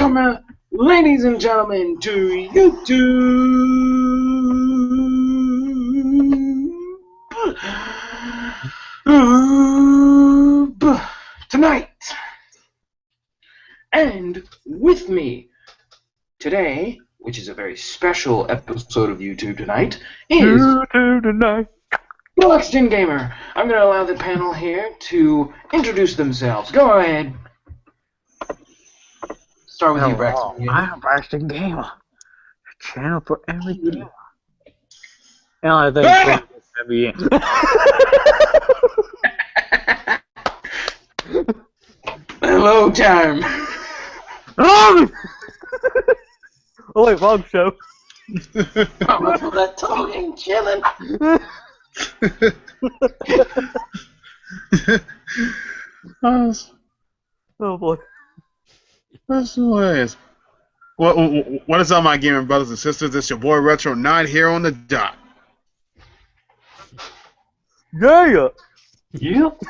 Welcome, ladies and gentlemen, to YouTube tonight. And with me today, which is a very special episode of YouTube Tonight, is YouTube Tonight. Buxton Gamer. I'm going to allow the panel here to introduce themselves. Go ahead. Start with you, Braxton. I'm Braxton Gamer. A channel for every gamer. And I think every Hello, time. Oh wait, wrong show. I'm up for that talking, chilling. Oh boy. That's hilarious. What is up, my gaming brothers and sisters? It's your boy Retro 9 here on the dot. Yeah. Yep.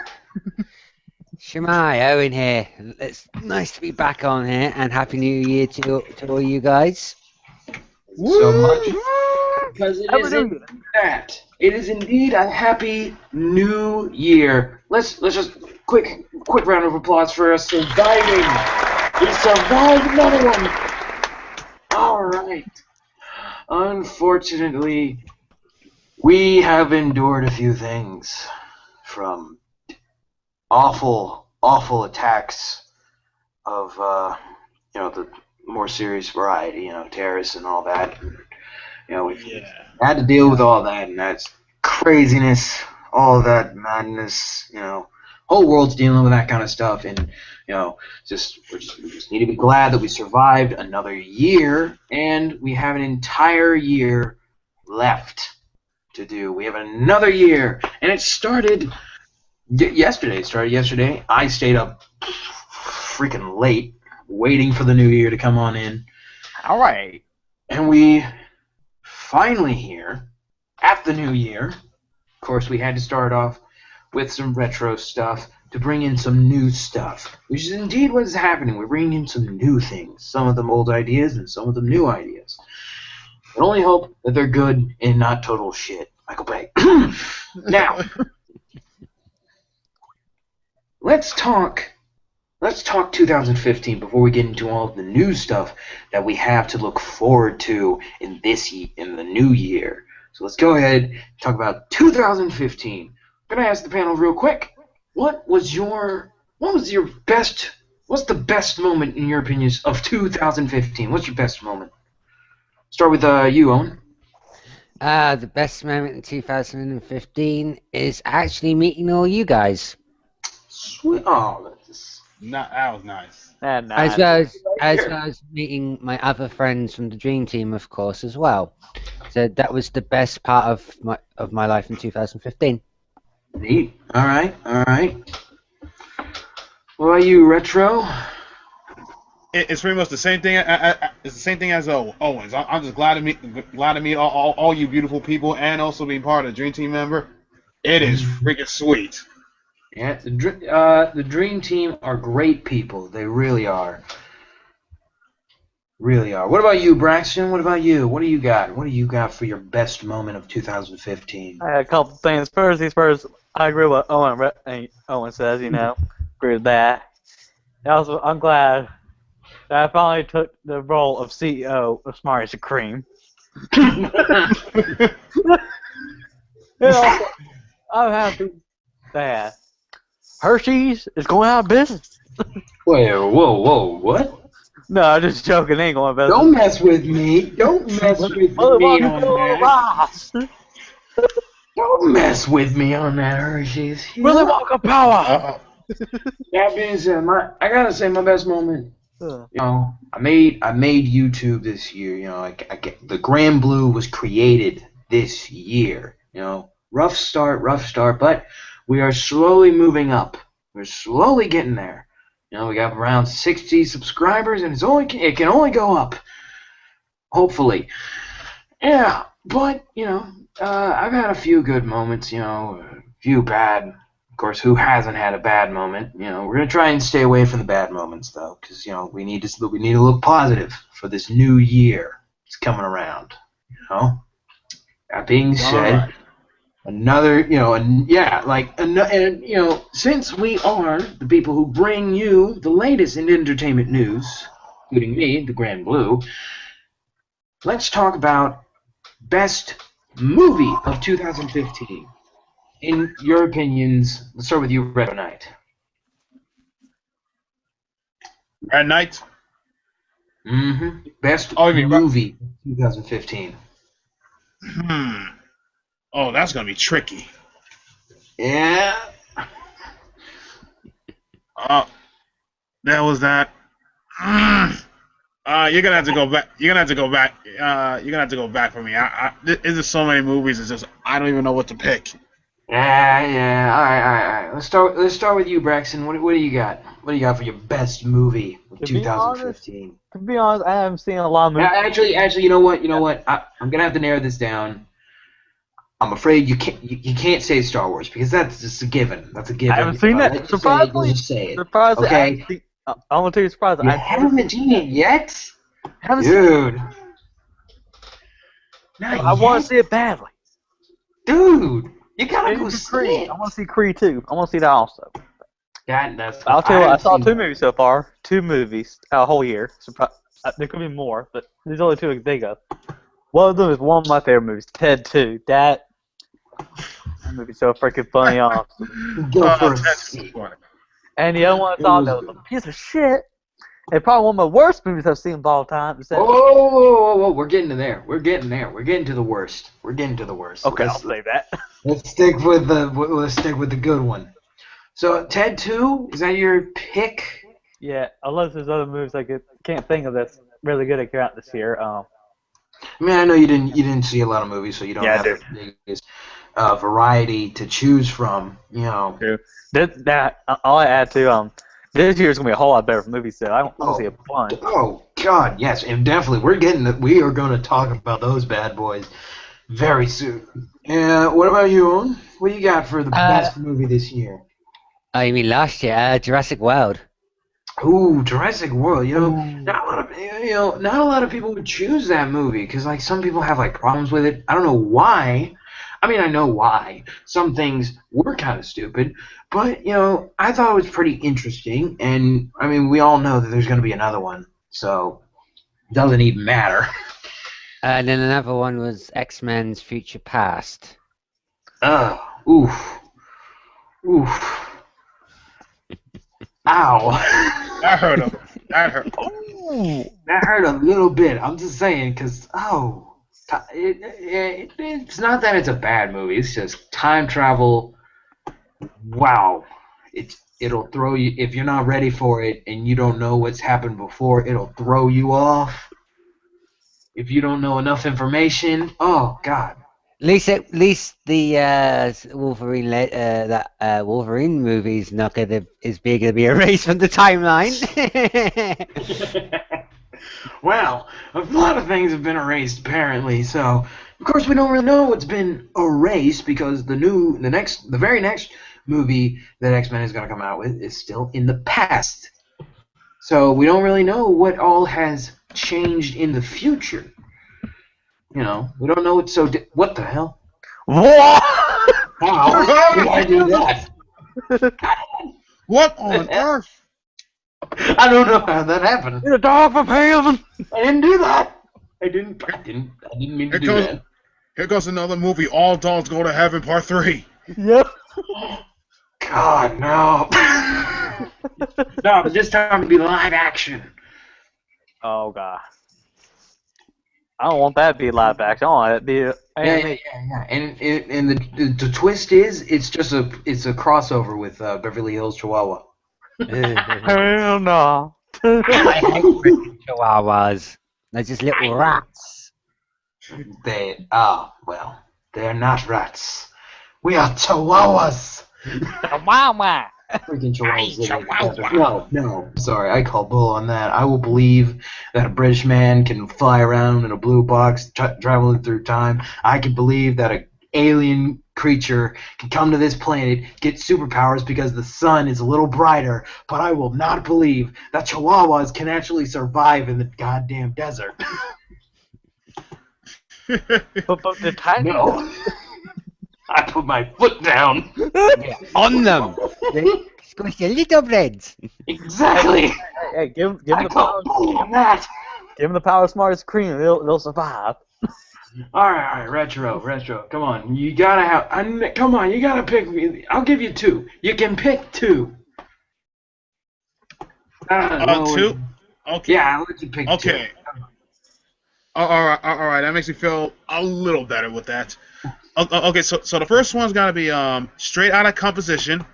Shemai, Owen here. It's nice to be back on here, and Happy New Year to all you guys. So much because it is indeed a happy new year. Let's just quick round of applause for us surviving. We survived another one. All right. Unfortunately, we have endured a few things, from awful attacks of the more serious variety, terrorists and all that. We've had to deal with all that, and that's craziness, all that madness. Whole world's dealing with that kind of stuff, and we just need to be glad that we survived another year, and we have an entire year left to do. We have another year, and it started yesterday. I stayed up freaking late, waiting for the new year to come on in. All right. And we finally here at the new year. Of course, we had to start off with some retro stuff to bring in some new stuff, which is indeed what is happening. We're bringing in some new things, some of them old ideas and some of them new ideas. I can only hope that they're good and not total shit. Michael Bay. Now, let's talk 2015 before we get into all of the new stuff that we have to look forward to in the new year. So let's go ahead and talk about 2015. I'm gonna ask the panel real quick. What's the best moment in your opinions of 2015? What's your best moment? Start with you, Owen. The best moment in 2015 is actually meeting all you guys. Sweet. Oh, That was nice. And As well as meeting my other friends from the Dream Team, of course, as well. So that was the best part of my life in 2015. Neat. All right. What about you, Retro? It's pretty much the same thing. It's the same thing as Owens. I'm just glad to meet all you beautiful people, and also being part of the Dream Team member. It is freaking sweet. Yeah, the Dream Team are great people. They really are. Really are. What about you, Braxton? What about you? What do you got? What do you got for your best moment of 2015? I had a couple things. First, I agree with what Owen says, agree with that. And also, I'm glad that I finally took the role of CEO of Smarty Supreme. I'm happy that Hershey's is going out of business. Wait, whoa, what? No, I'm just joking. They ain't going out of business. Don't mess with me. Don't mess with me on that. Don't mess with me on that, Hershey's. Willy Wonka power. That being said, I gotta say my best moment. I made YouTube this year. The Grand Blue was created this year. Rough start, but we are slowly moving up. We're slowly getting there. We got around 60 subscribers, and it can only go up. Hopefully. Yeah, but I've had a few good moments. A few bad Of course, who hasn't had a bad moment? We're gonna try and stay away from the bad moments, though, because we need to look positive for this new year. It's coming around. That being said, another, since we are the people who bring you the latest in entertainment news, including me, the Grand Blue, let's talk about best movie of 2015. In your opinions, let's start with you, Red Knight. Red Knight? Mm-hmm. Best movie of 2015. Oh, that's gonna be tricky. Yeah. That was that. You're gonna have to go back. You're gonna have to go back. You're gonna have to go back for me. There's just so many movies. It's just I don't even know what to pick. Yeah. All right. Let's start with you, Braxton. What do you got? What do you got for your best movie of 2015? To be honest, I haven't seen a lot of movies. Actually, you know what? I'm gonna have to narrow this down. I'm afraid you can't say Star Wars because that's just a given. That's a given. I haven't seen it. Surprisingly, okay. I'm gonna tell you surprise. You haven't seen it yet, dude. I want to see it badly, dude. You gotta go see it. I want to see Creed 2. I want to see that also. I'll tell you what. I saw 2 movies so far. 2 movies a whole year. There could be more, but there's only 2 I can think of. One of them is one of my favorite movies, Ted 2. That movie's so freaking funny, honestly. Go first. And the other one I saw that was a piece of shit. And probably one of my worst movies I've seen of all time. Whoa. We're getting to there. We're getting to the worst. Okay, I'll say that. Let's stick with the good one. So, Ted 2, is that your pick? Yeah, unless there's other movies I can't think of that's really good that came out this year. I mean, I know you didn't see a lot of movies, so you don't have the biggest variety to choose from. True. All I add to this year's gonna be a whole lot better for movies, so I want to see a bunch. Oh God, yes, and definitely we are going to talk about those bad boys very soon. What about you, Owen? What do you got for the best movie this year? Oh, you mean last year? Jurassic World. Ooh, Jurassic World. Not a lot of people would choose that movie because some people have problems with it. I don't know why. I mean, I know why. Some things were kind of stupid, but I thought it was pretty interesting. And I mean, we all know that there's going to be another one, so it doesn't even matter. And then another one was X-Men's Future Past. Oof. Ow. That hurt him. Ooh, that hurt a little bit. I'm just saying, because, it's not that it's a bad movie. It's just time travel. Wow. It'll throw you, if you're not ready for it and you don't know what's happened before, it'll throw you off. If you don't know enough information, oh, God. At least the Wolverine movie's not gonna be erased from the timeline. Well, a lot of things have been erased apparently. So, of course, we don't really know what's been erased because the very next movie that X-Men is going to come out with is still in the past. So we don't really know what all has changed in the future. We don't know what's so. What the hell? What? How did I do that? What on earth? I don't know how that happened. You're a dog from heaven. I didn't do that. I didn't mean to do that. Here goes another movie. All Dogs Go to Heaven, Part 3. Yep. God, no. No, but this time it'll be live action. Oh God. I don't want that to be live action. I want it to be. Yeah. And the twist is it's a crossover with Beverly Hills Chihuahua. Hell no. I hate Chihuahuas. They're just little rats. They're not rats. We are Chihuahuas. Chihuahua. Freaking Chihuahuas. No. Sorry, I call bull on that. I will believe that a British man can fly around in a blue box traveling through time. I can believe that an alien creature can come to this planet, get superpowers because the sun is a little brighter, but I will not believe that chihuahuas can actually survive in the goddamn desert. But the tiny. No. I put my foot down. On them. Squishy little breads. Exactly. Hey, give I him the call power. that. Give him the power of smartest cream. They'll survive. All right, retro. Come on, you gotta have. Come on, you gotta pick. I'll give you two. You can pick two. Two? Okay. Yeah, I'll let you pick two. Okay. All right. That makes me feel a little better with that. Okay, so the first one's got to be Straight Outta Composition,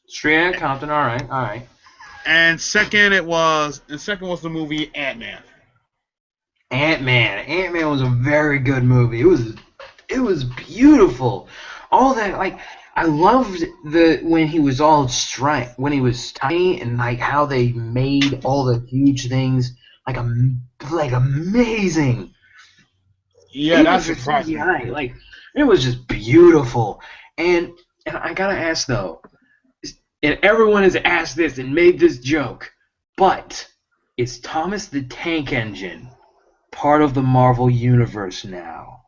Straight Outta Compton. All right. and second was the movie Ant-Man. Ant-Man was a very good movie. It was beautiful. All that, like, I loved when he was all when he was tiny, and like how they made all the huge things like amazing. Yeah, that's surprising. Like, it was just beautiful. And I gotta ask though, and everyone has asked this and made this joke, but is Thomas the Tank Engine part of the Marvel Universe now?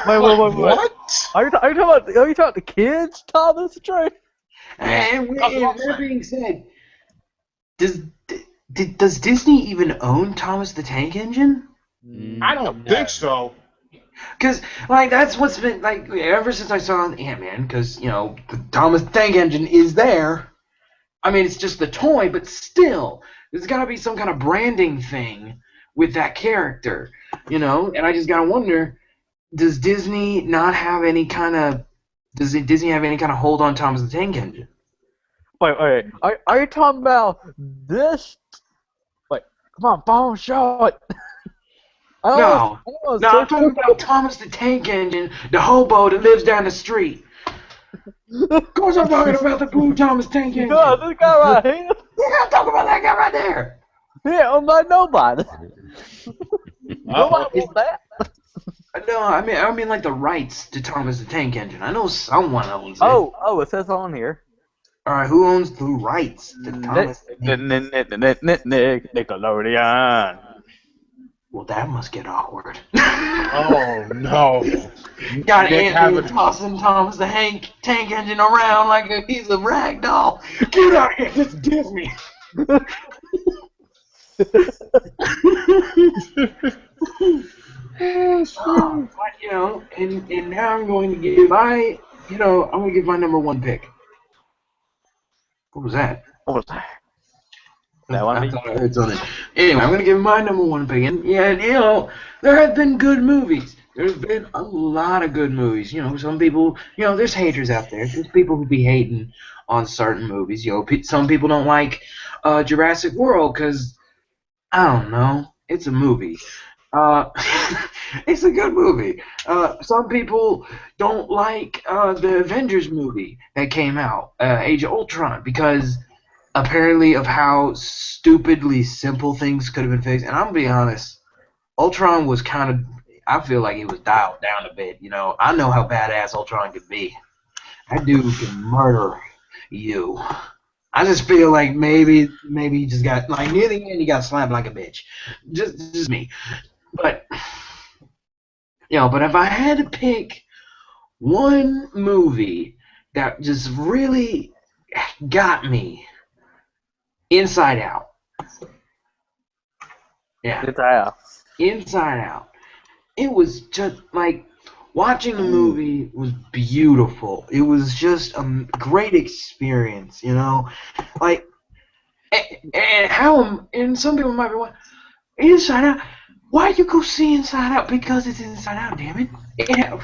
Wait. What? Are you talking about the kids, Thomas? Trey? And with that being said, does Disney even own Thomas the Tank Engine? I don't think so. Because, like, that's what's been, like, ever since I saw Ant-Man, because, you know, the Thomas the Tank Engine is there. I mean, it's just the toy, but still, there's got to be some kind of branding thing with that character, you know? And I just got to wonder, does Disney not have any kind of, does Disney have any kind of hold on Thomas the Tank Engine? Wait. Are you talking about this? Wait, come on, phone, show it. No, I'm talking about Thomas the Tank Engine, the hobo that lives down the street. Of course I'm talking about the blue Thomas Tank Engine. No, this guy right here. Yeah, I'm talking about that guy right there. Yeah, I'm like nobody. Nobody wants that. No, I mean like the rights to Thomas the Tank Engine. I know someone owns it. Oh, it says on here. All right, who owns the rights to Thomas the Tank Engine? Nickelodeon. Well, that must get awkward. Oh no! Got Nick Anthony tossing Thomas the Tank Engine around like he's a rag doll. Get out of here! This is Disney. But, you know, and now I'm going to give I'm going to give my number one pick. What was that? What was that? That one? I thought I heard something. Anyway, I'm going to give my number one pick. And, yeah, you know, there have been good movies. There's been a lot of good movies. You know, some people, you know, there's haters out there. There's people who be hating on certain movies. You know, some people don't like Jurassic World because, I don't know, it's a movie. It's a good movie. Some people don't like the Avengers movie that came out, Age of Ultron, because apparently of how stupidly simple things could have been fixed. And I'm gonna be honest, Ultron was kind of, I feel like he was dialed down a bit. You know, I know how badass Ultron could be. That dude can murder you. I just feel like maybe he just got, like, near the end he got slapped like a bitch. Just me. But, you know, but if I had to pick one movie that just really got me, Inside Out. Yeah. Inside Out. It was just, like, watching the movie was beautiful. It was just a great experience, you know? Like, and some people might be wondering, Inside Out? Why you go see Inside Out? Because it's Inside Out, damn it.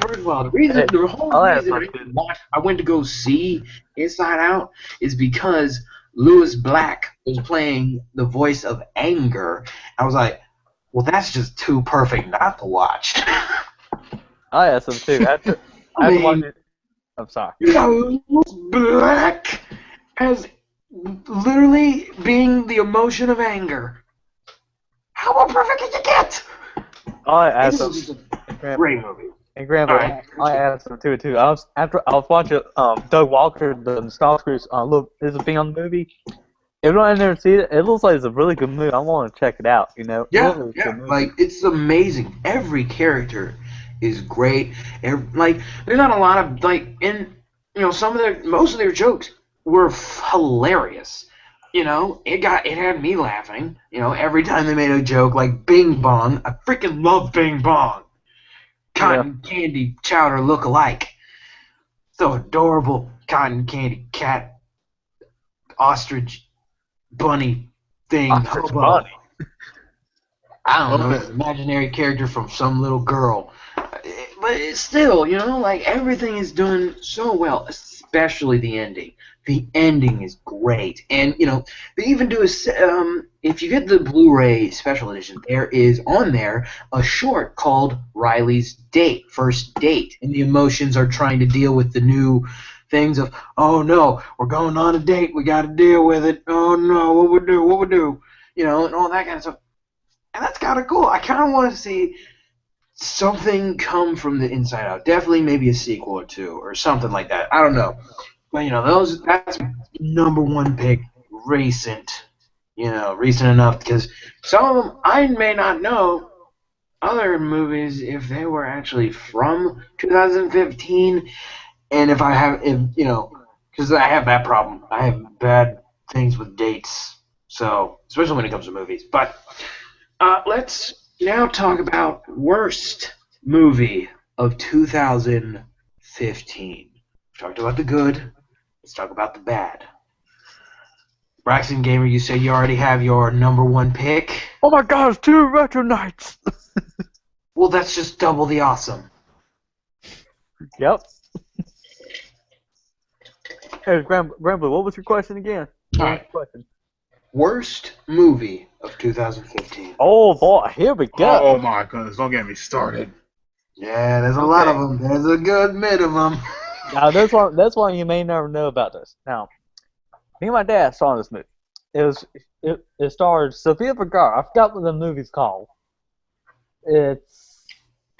First of all, the whole reason I went to go see Inside Out is because Lewis Black was playing the voice of Anger. I was like, well, that's just too perfect not to watch. Oh, yeah, some too. I'm sorry. You got Lewis Black as literally being the emotion of anger. How more perfect can you get? Oh, yeah, This is just a great movie. And Grandpa, All right. I asked him too. I was watching Doug Walker, the Nostalgia Cruise. Look, there's a thing on the movie. If you're not in there to see it, it looks like it's a really good movie. I want to check it out. You know, Yeah, really yeah. good movie. Like it's amazing. Every character is great. Like there's not a lot of some of most of their jokes were hilarious. You know, it had me laughing. You know, every time they made a joke like Bing Bong. I freaking love Bing Bong. Cotton candy chowder look alike. So adorable. Cotton candy cat ostrich bunny thing. Ostrich hobo. bunny. I don't know, it's an imaginary character from some little girl. But it's still, you know, like everything is done so well, especially the ending. The ending is great. And, you know, they even do if you get the Blu-ray special edition, there is on there a short called Riley's Date, First Date. And the emotions are trying to deal with the new things of, oh no, we're going on a date, we got to deal with it. Oh no, what we do, you know, and all that kind of stuff. And that's kind of cool. I kind of want to see something come from the inside out. Definitely maybe a sequel or two or something like that. I don't know. But, you know, that's number one pick, recent. You know, recent enough because some of them I may not know other movies if they were actually from 2015. And if you know, because I have that problem. I have bad things with dates. So, especially when it comes to movies. But let's now talk about worst movie of 2015. We talked about the good. Let's talk about the bad. Braxton Gamer, you said you already have your number one pick. Oh my God, it's 2 Retro Nights. Well, that's just double the awesome. Yep. Hey, Grandpa, what was your question again? All right. Worst movie of 2015. Oh boy, here we go. Oh my goodness! Don't get me started. Yeah, there's a lot of them. There's a good bit of them. Now, that's why you may never know about this. Now, me and my dad saw this movie. It starred Sofia Vergara. I forgot what the movie's called. Can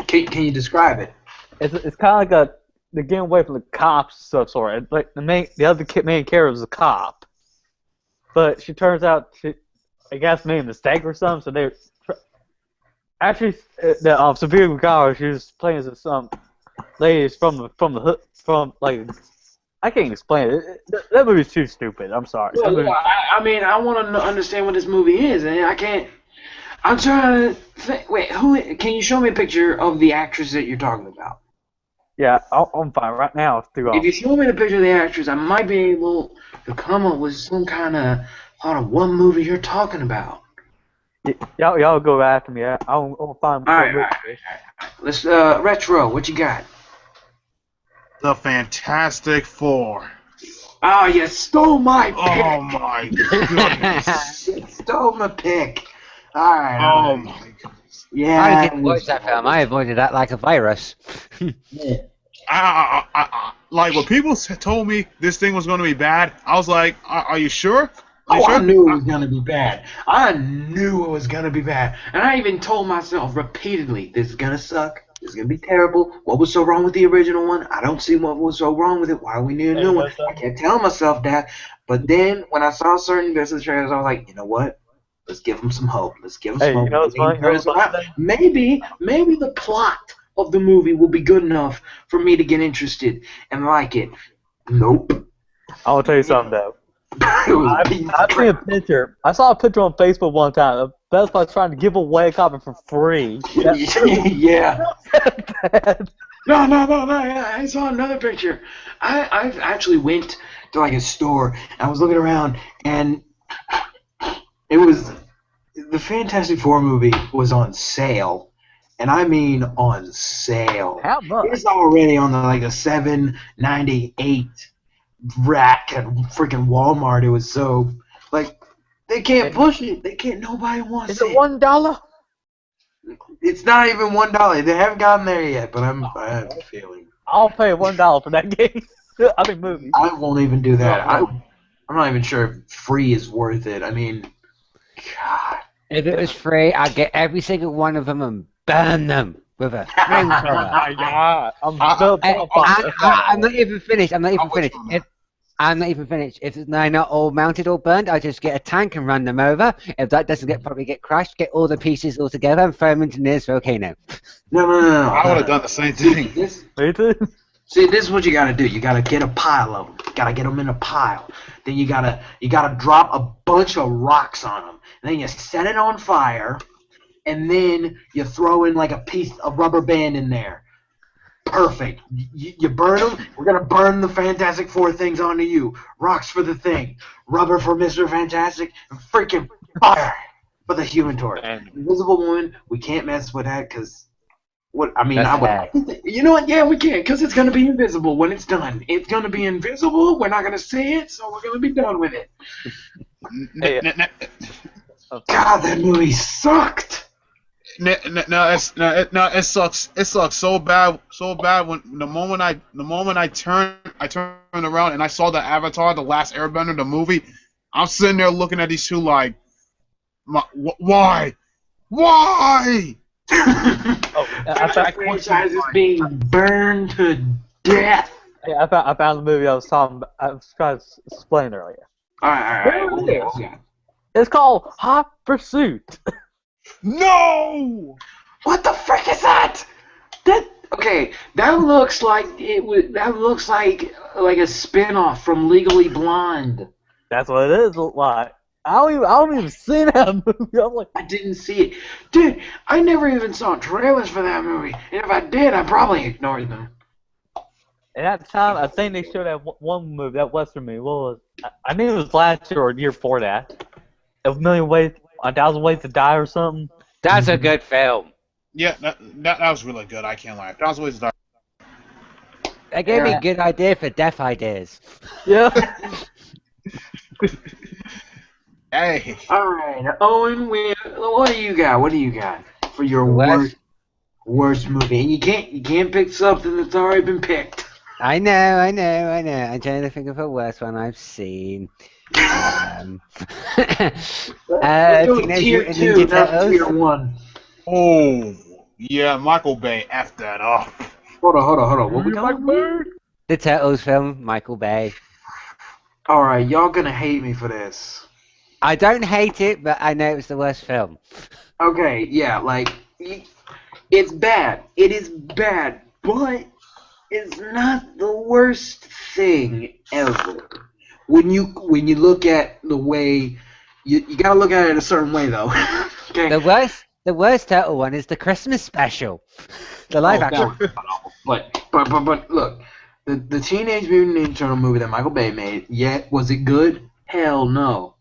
you describe it? It's kind of like they're getting away from the cops and stuff, sort of. Like the main character is a cop, but she turns out I guess made a mistake or something. So they actually Sofia Vergara, she was playing as some ladies from like. I can't explain it. That movie's too stupid. I'm sorry. Well, I mean, I want to understand what this movie is, and I can't. I'm trying to think. Wait, can you show me a picture of the actress that you're talking about? Yeah, I'm fine right now. If you show me the picture of the actress, I might be able to come up with some kind of thought of what movie you're talking about. Y'all go after me. I'll find. All right. Let's Retro. What you got? The Fantastic Four. Oh, you stole my pick. Oh my goodness. You stole my pick. All right. Oh my goodness. Yeah. I didn't watch that film. I avoided that like a virus. Like when people told me this thing was going to be bad, I was like, "Are you sure?" I knew it was going to be bad. I knew it was going to be bad. And I even told myself repeatedly, this is going to suck. This is going to be terrible. What was so wrong with the original one? I don't see what was so wrong with it. Why we need a new one? I kept telling myself that. But then when I saw certain business trailers, I was like, you know what? Let's give them some hope. Let's give them some hope. You know what's funny? Maybe the plot of the movie will be good enough for me to get interested and like it. Nope. I'll tell you something, though. I've seen a picture. I saw a picture on Facebook one time of Best Buy trying to give away a copy for free. Yeah. No. Yeah, I saw another picture. I actually went to like a store. And I was looking around, and it was the Fantastic Four movie was on sale, and I mean on sale. How much? It's already on the a $7.98 rack at freaking Walmart. It was so they can't push it. They can't. Nobody wants it. Is it $1? It's not even $1. They haven't gotten there yet, but I have a feeling. I'll pay $1 for that game. I mean, movie. I won't even do that. I'm not even sure if free is worth it. I mean, God. If it was free, I'd get every single one of them and burn them. with a flamethrower. Yeah, I'm I- so I'm not even finished. I'm not even I'm with finished. you on that. I'm not even finished. If they're not all mounted or burned, I just get a tank and run them over. If that doesn't probably get crushed, get all the pieces all together and throw them into nearest volcano. No. I would have done the same thing. Me too. See, this is what you gotta do. You gotta get a pile of them. You gotta get them in a pile. Then you gotta drop a bunch of rocks on them. And then you set it on fire, and then you throw in like a rubber band in there. Perfect. You burn them. We're gonna burn the Fantastic Four things onto you. Rocks for the Thing, rubber for Mr. Fantastic, and freaking fire for the Human Torch. And Invisible Woman, we can't mess with that because. What I mean, That's you know what? Yeah, we can, because it's gonna be invisible when it's done. It's gonna be invisible. We're not gonna see it, so we're gonna be done with it. Hey, God, that movie sucked. No, it sucks. It sucks so bad when the moment I turned around and I saw the Avatar, the Last Airbender, the movie, I'm sitting there looking at these two like, why? That franchise is being burned to death. hey, I found the movie I was trying to explain earlier. All right. It's called Hot Pursuit. No! What the frick is that? That looks like it would. That looks like a spin-off from Legally Blonde. That's what it is like. I don't even see that movie. I'm like, I didn't see it. Dude, I never even saw trailers for that movie. And if I did, I probably ignored them. at that time, I think they showed that one movie, that Western movie. What was? I think it was last year or the year before that. A Thousand Ways to Die or something. That's a good film. Yeah, that was really good. I can't lie. That was always dark. They gave me a good idea for death ideas. Yeah. Hey, All right, Owen. What do you got? What do you got for your worst movie? And you can't pick something that's already been picked. I know. I'm trying to think of a worst one I've seen. Let's go Teenage tier Mutant 2, Ninja not Turtles. tier 1. oh yeah, Michael Bay f that up. Hold on. What we talking about? The Turtles film, Michael Bay. All right, y'all gonna hate me for this. I don't hate it, but I know it was the worst film. Okay, yeah, it's bad. It is bad, but it's not the worst thing ever. When you look at the way you gotta look at it a certain way though. Okay. The worst turtle one is the Christmas special, the live action. But look, the Teenage Mutant Ninja Turtle movie that Michael Bay made, was it good? Hell no.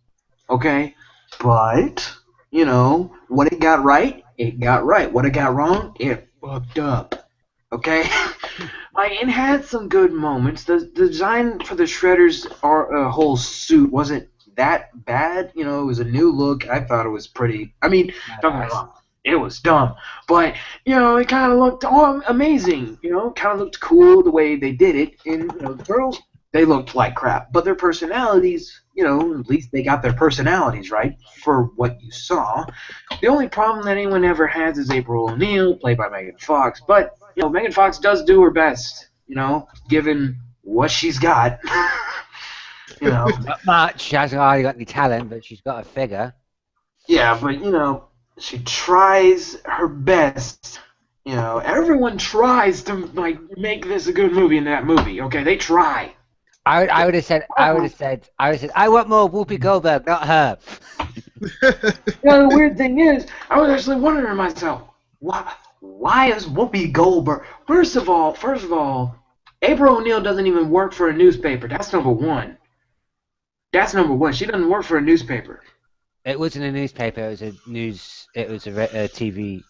Okay? But, what it got right, it got right. What it got wrong, it fucked up. Okay? It had some good moments. The design for the Shredder's whole suit wasn't that bad. It was a new look. I thought it was pretty. I mean, don't get me wrong. It was dumb. But, it kind of looked amazing. Kind of looked cool the way they did it. And, the girls, they looked like crap. But their personalities, at least they got their personalities right for what you saw. The only problem that anyone ever has is April O'Neil, played by Megan Fox. But, Megan Fox does do her best, given what she's got. Not much. She hasn't hardly got any talent, but she's got a figure. Yeah, but, she tries her best. Everyone tries to make this a good movie in that movie. Okay, they try. I would have said I want more Whoopi Goldberg, not her. The weird thing is, I was actually wondering to myself, why is Whoopi Goldberg? First of all, April O'Neil doesn't even work for a newspaper. That's number one. She doesn't work for a newspaper. It wasn't a newspaper. It was a news. It was a TV.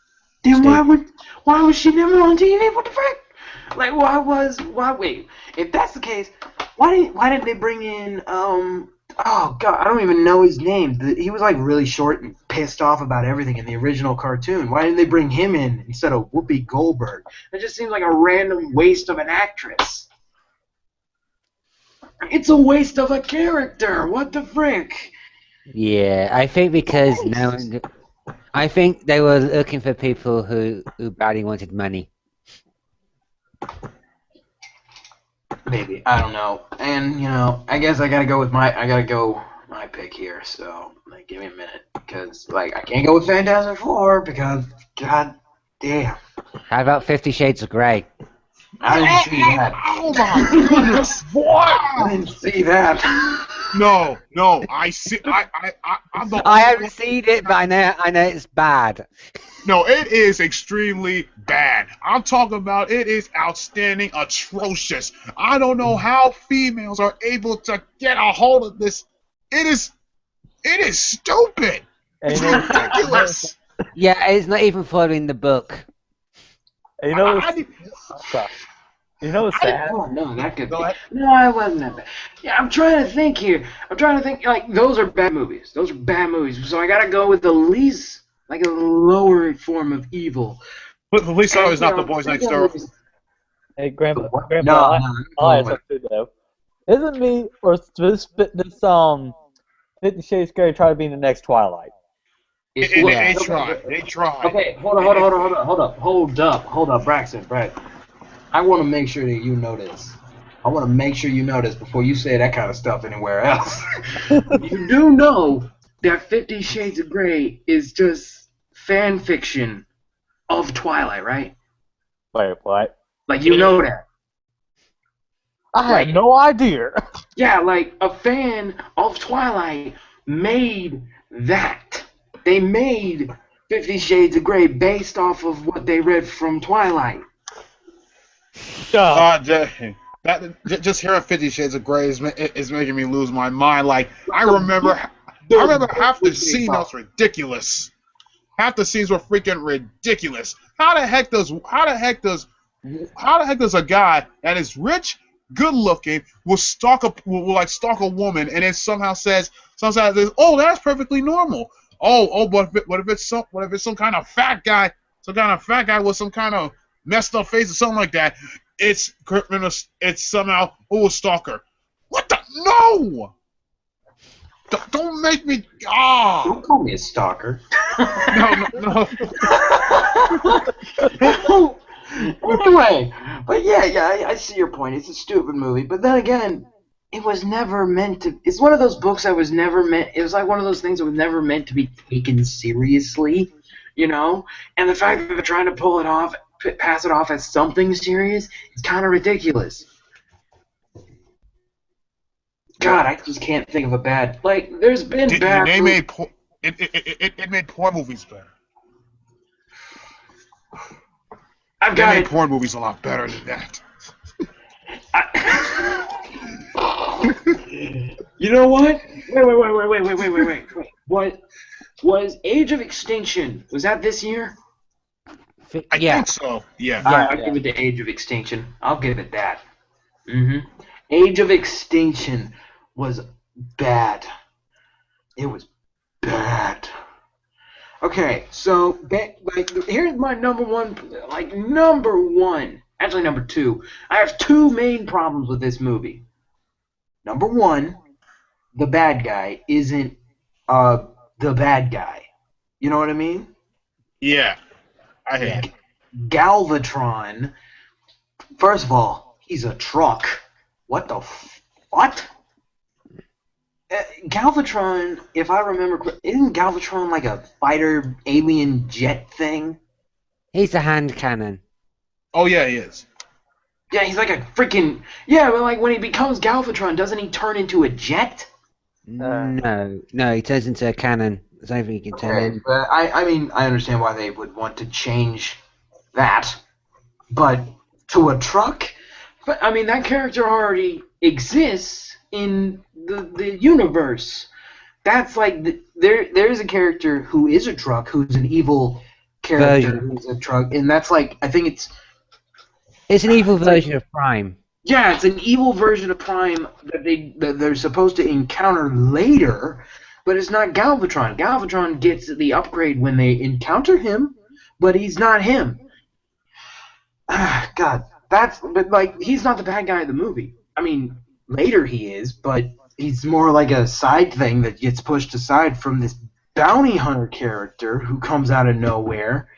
Then why was she never on TV? What the frick? Wait, if that's the case, why didn't they bring in oh god, I don't even know his name. He was really short and pissed off about everything in the original cartoon. Why didn't they bring him in instead of Whoopi Goldberg? It just seems like a random waste of an actress. It's a waste of a character. What the frick? Yeah, I think because no one. I think they were looking for people who badly wanted money. Maybe, I don't know. And I guess I gotta go my pick here. So like, give me a minute because like I can't go with Fantastic Four because god damn, How about 50 Shades of Grey? I didn't see that. Oh my goodness! What? I didn't see that. No, I see. I'm the. I haven't seen it, but I know it's bad. No, it is extremely bad. I'm talking about it is outstanding, atrocious. I don't know how females are able to get a hold of this. It is stupid. And It's you know, ridiculous. Yeah, it's not even following the book. and you know what's, I- sorry. You know what's sad? Oh no, that could be. Go ahead. No, it wasn't that bad. Yeah, I'm trying to think here. I'm trying to think. Like those are bad movies. Those are bad movies. So I gotta go with the least, like a lower form of evil. But the least And, is not you the know, boys next bigger door. movies- Hey, Grandpa, What? Grandpa, No, I no, have something though. Isn't me or this 50 Shades of Grey try to be in the next Twilight? It's They what? tried. They tried. Okay, hold up, Braxton, I want to make sure that you know this. I want to make sure you know this before you say that kind of stuff anywhere else. You do know that 50 Shades of Grey is just fan fiction of Twilight, right? Wait, what? Like, you know that. I had no idea. Yeah, like, a fan of Twilight made that. They made 50 Shades of Grey based off of what they read from Twilight. Just hearing 50 Shades of Grey is making me lose my mind. Like I remember half the scene was ridiculous. Half the scenes were freaking ridiculous. How the heck does a guy that is rich, good looking, will stalk a woman and then somehow says, oh, that's perfectly normal. But what if it's some kind of fat guy, with some kind of messed up face or something like that? It's somehow a stalker. What the no? Don't make me Don't call me a stalker. no. Anyway, but yeah, I see your point. It's a stupid movie, but then again, it was never meant to. It's one of those books that was never meant. It was like one of those things that was never meant to be taken seriously, And the fact that they're trying to pull it off, pass it off as something serious, is kind of ridiculous. God, I just can't think of a bad. Like, there's been bad. They made it made porn movies better. I've They got made it. porn movies a lot better than that. You know what? Wait. What was Age of Extinction? Was that this year? I Yeah. think so. Yeah. I'll give it to Age of Extinction. I'll give it that. Age of Extinction was bad. It was bad. Okay, so here's my number one. Actually, number two. I have two main problems with this movie. Number one, the bad guy isn't the bad guy. You know what I mean? Yeah. I hate it. Galvatron. First of all, he's a truck. What the what? Galvatron, if I remember, isn't Galvatron like a fighter alien jet thing? He's a hand cannon. Oh yeah, he is. Yeah, he's like a freaking but like when he becomes Galvatron, doesn't he turn into a jet? No, he turns into a cannon. There's nothing he can turn in. But I mean, I understand why they would want to change that, but to a truck. But I mean, that character already exists in the universe. That's like there's a character who is a truck, who's an evil character, who's a truck, and that's like I think It's an evil version of Prime. yeah, it's an evil version of Prime that they're supposed to encounter later, but it's not Galvatron. Galvatron gets the upgrade when they encounter him, but he's not him. God, but like he's not the bad guy of the movie. I mean, later he is, but he's more like a side thing that gets pushed aside from this bounty hunter character who comes out of nowhere.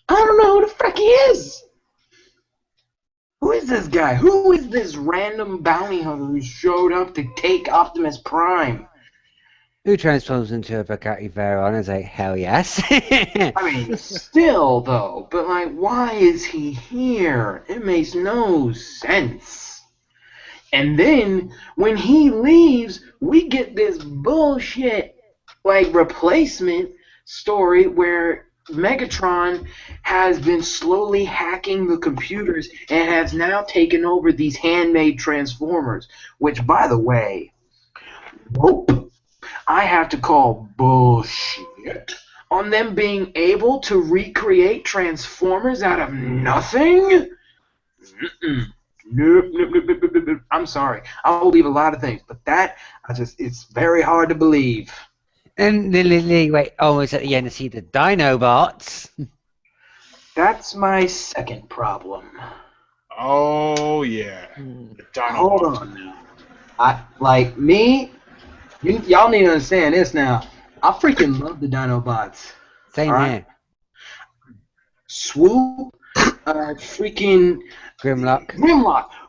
I don't know who the frick he is. Who is this guy? Who is this random bounty hunter who showed up to take Optimus Prime? Who transforms into a Bugatti Veyron? I was like, hell yes. I mean, still, though, but, like, why is he here? It makes no sense. And then, when he leaves, we get this bullshit, like, replacement story where Megatron has been slowly hacking the computers and has now taken over these handmade Transformers, which, by the way, nope, I have to call bullshit on them being able to recreate Transformers out of nothing. Nope. I'm sorry. I believe a lot of things, but that, it's very hard to believe. And literally, wait, almost at the end to see the Dinobots. That's my second problem. Oh yeah. The Dinobots. Hold on now. Y'all need to understand this now. I freaking love the Dinobots. Same Alright. here. Swoop, freaking Grimlock.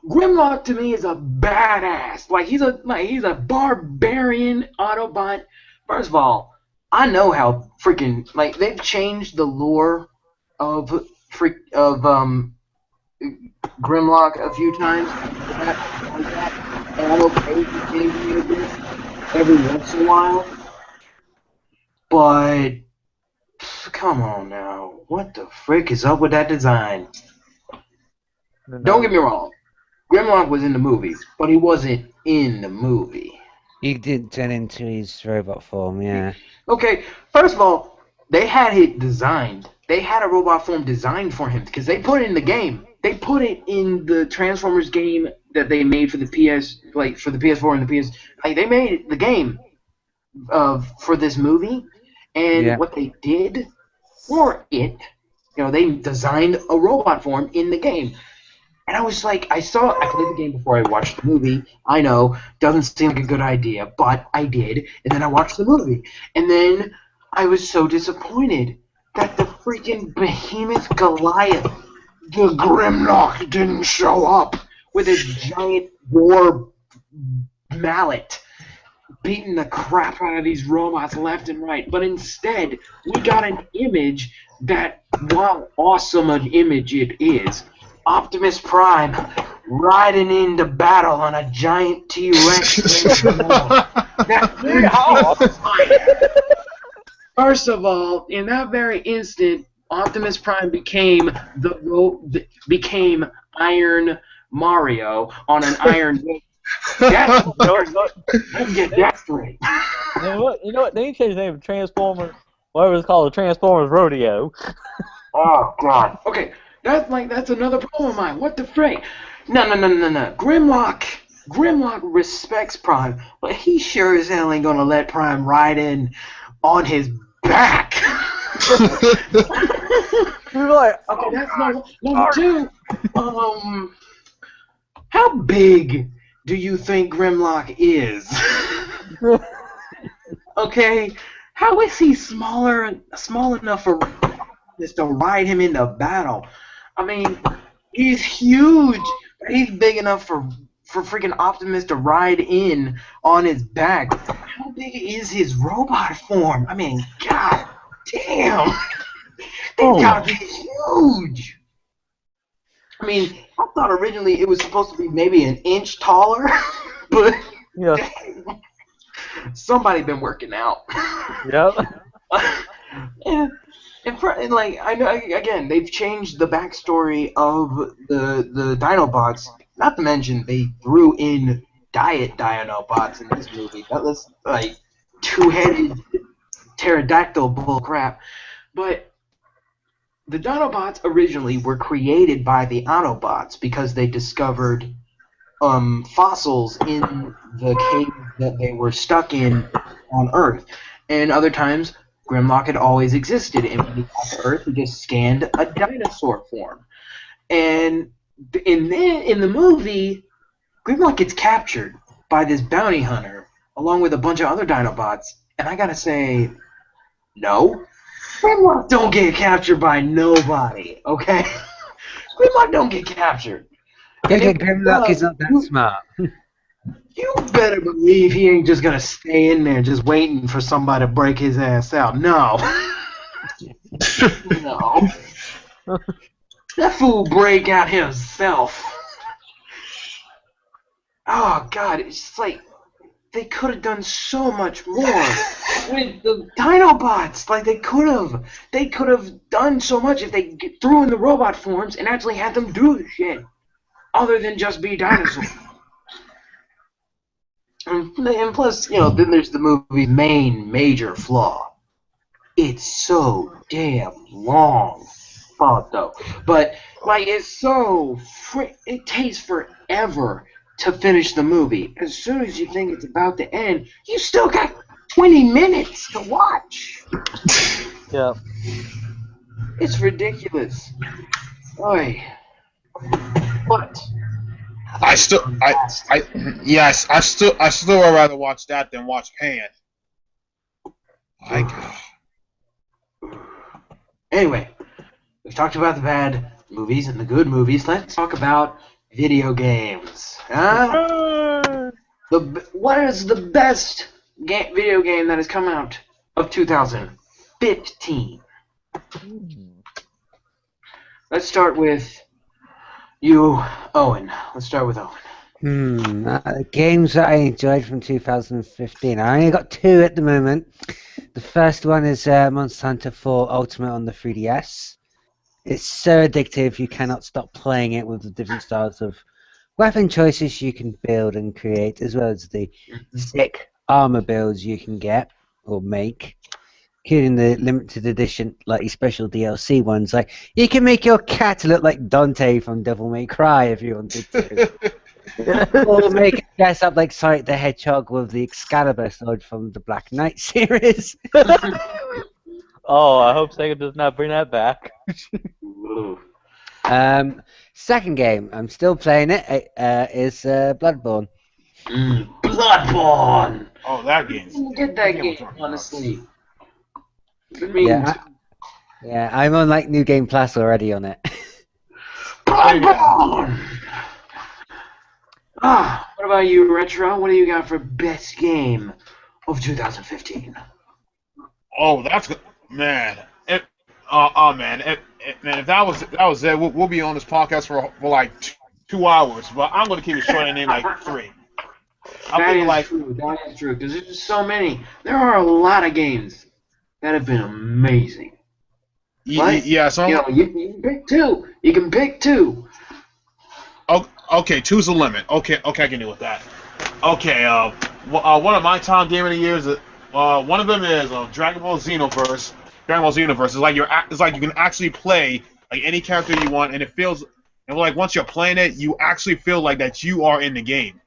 Grimlock to me is a badass. He's a barbarian Autobot. First of all, I know how freaking they've changed the lore of Grimlock a few times. And I'm okay with changing it a bit every once in a while. But come on now, what the frick is up with that design? Don't get me wrong, Grimlock was in the movies, but he wasn't in the movie. He did turn into his robot form, yeah. Okay, first of all, they had it designed. They had a robot form designed for him because they put it in the game. They put it in the Transformers game that they made for the for the PS4 and the PS. They made the game for this movie, and what they did for it, they designed a robot form in the game. And I was like, I played the game before I watched the movie. I know, doesn't seem like a good idea, but I did. And then I watched the movie. And then I was so disappointed that the freaking Behemoth Goliath, the Grimlock, didn't show up with his giant war mallet beating the crap out of these robots left and right. But instead, we got an image that, while awesome an image it is, Optimus Prime riding into battle on a giant T-Rex. First of all, in that very instant, Optimus Prime became Iron Mario on an iron. Let's get that straight. You know what? They changed the name of Transformers. Whatever it's called, the Transformers Rodeo. Oh God. Okay. That's another problem of mine. What the frick? No. Grimlock respects Prime, but he sure as hell ain't gonna let Prime ride in on his back. You're like, okay, that's number two. How big do you think Grimlock is? Okay, how is he small enough for us to ride him into battle? I mean, he's huge. He's big enough for freaking Optimus to ride in on his back. How big is his robot form? I mean, god damn. They've got to be huge. I mean, I thought originally it was supposed to be maybe an inch taller, but dang, somebody been working out. Yep. And I know, again, they've changed the backstory of the Dinobots. Not to mention, they threw in Diet Dinobots in this movie. That was like two-headed pterodactyl bullcrap. But the Dinobots originally were created by the Autobots because they discovered fossils in the cave that they were stuck in on Earth. And other times, Grimlock had always existed, and when he got to Earth, he just scanned a dinosaur form. And in the movie, Grimlock gets captured by this bounty hunter, along with a bunch of other Dinobots. And I gotta say, No. Grimlock don't get captured by nobody, okay? Grimlock don't get captured. Grimlock is not that smart. You better believe he ain't just gonna stay in there just waiting for somebody to break his ass out. No. No. That fool break out himself. Oh, God, it's just like they could have done so much more with the Dinobots. Like, they could have done so much if they threw in the robot forms and actually had them do the shit, other than just be dinosaurs. And plus, then there's the movie's main major flaw. It's so damn long. Fault though, but like it's so it takes forever to finish the movie. As soon as you think it's about to end, you still got 20 minutes to watch. Yeah. It's ridiculous. Oi. What? I still would rather watch that than watch Pan. Anyway, we've talked about the bad movies and the good movies. Let's talk about video games. Huh? What is the best video game that has come out of 2015? Let's start with you, Owen. Let's start with Owen. Games that I enjoyed from 2015. I only got 2 at the moment. The first one is Monster Hunter 4 Ultimate on the 3DS. It's so addictive, you cannot stop playing it with the different styles of weapon choices you can build and create, as well as the sick armor builds you can get or make, including the limited edition, like special DLC ones. Like, you can make your cat look like Dante from Devil May Cry if you wanted to. Or make it dress up like Sonic the Hedgehog with the Excalibur sword from the Black Knight series. Oh, I hope Sega does not bring that back. Second game, I'm still playing it, is Bloodborne. Bloodborne! Oh, that game. Get that game, honestly. Yeah, I'm on like New Game Plus already on it. Bloodborne! What about you, Retro? What do you got for best game of 2015? Oh, that's good, man. If that was it, we'll be on this podcast for like 2 hours. But I'm gonna keep it short and name like 3. That is true. That is true. Because there's just so many. There are a lot of games that have been amazing. Yeah, so you can pick 2. You can pick 2. Okay, 2's the limit. Okay, I can deal with that. Okay, one of my top game of the years. One of them is Dragon Ball Xenoverse. Dragon Ball Xenoverse is like it's like you can actually play like any character you want, and it feels like once you're playing it, you actually feel like that you are in the game.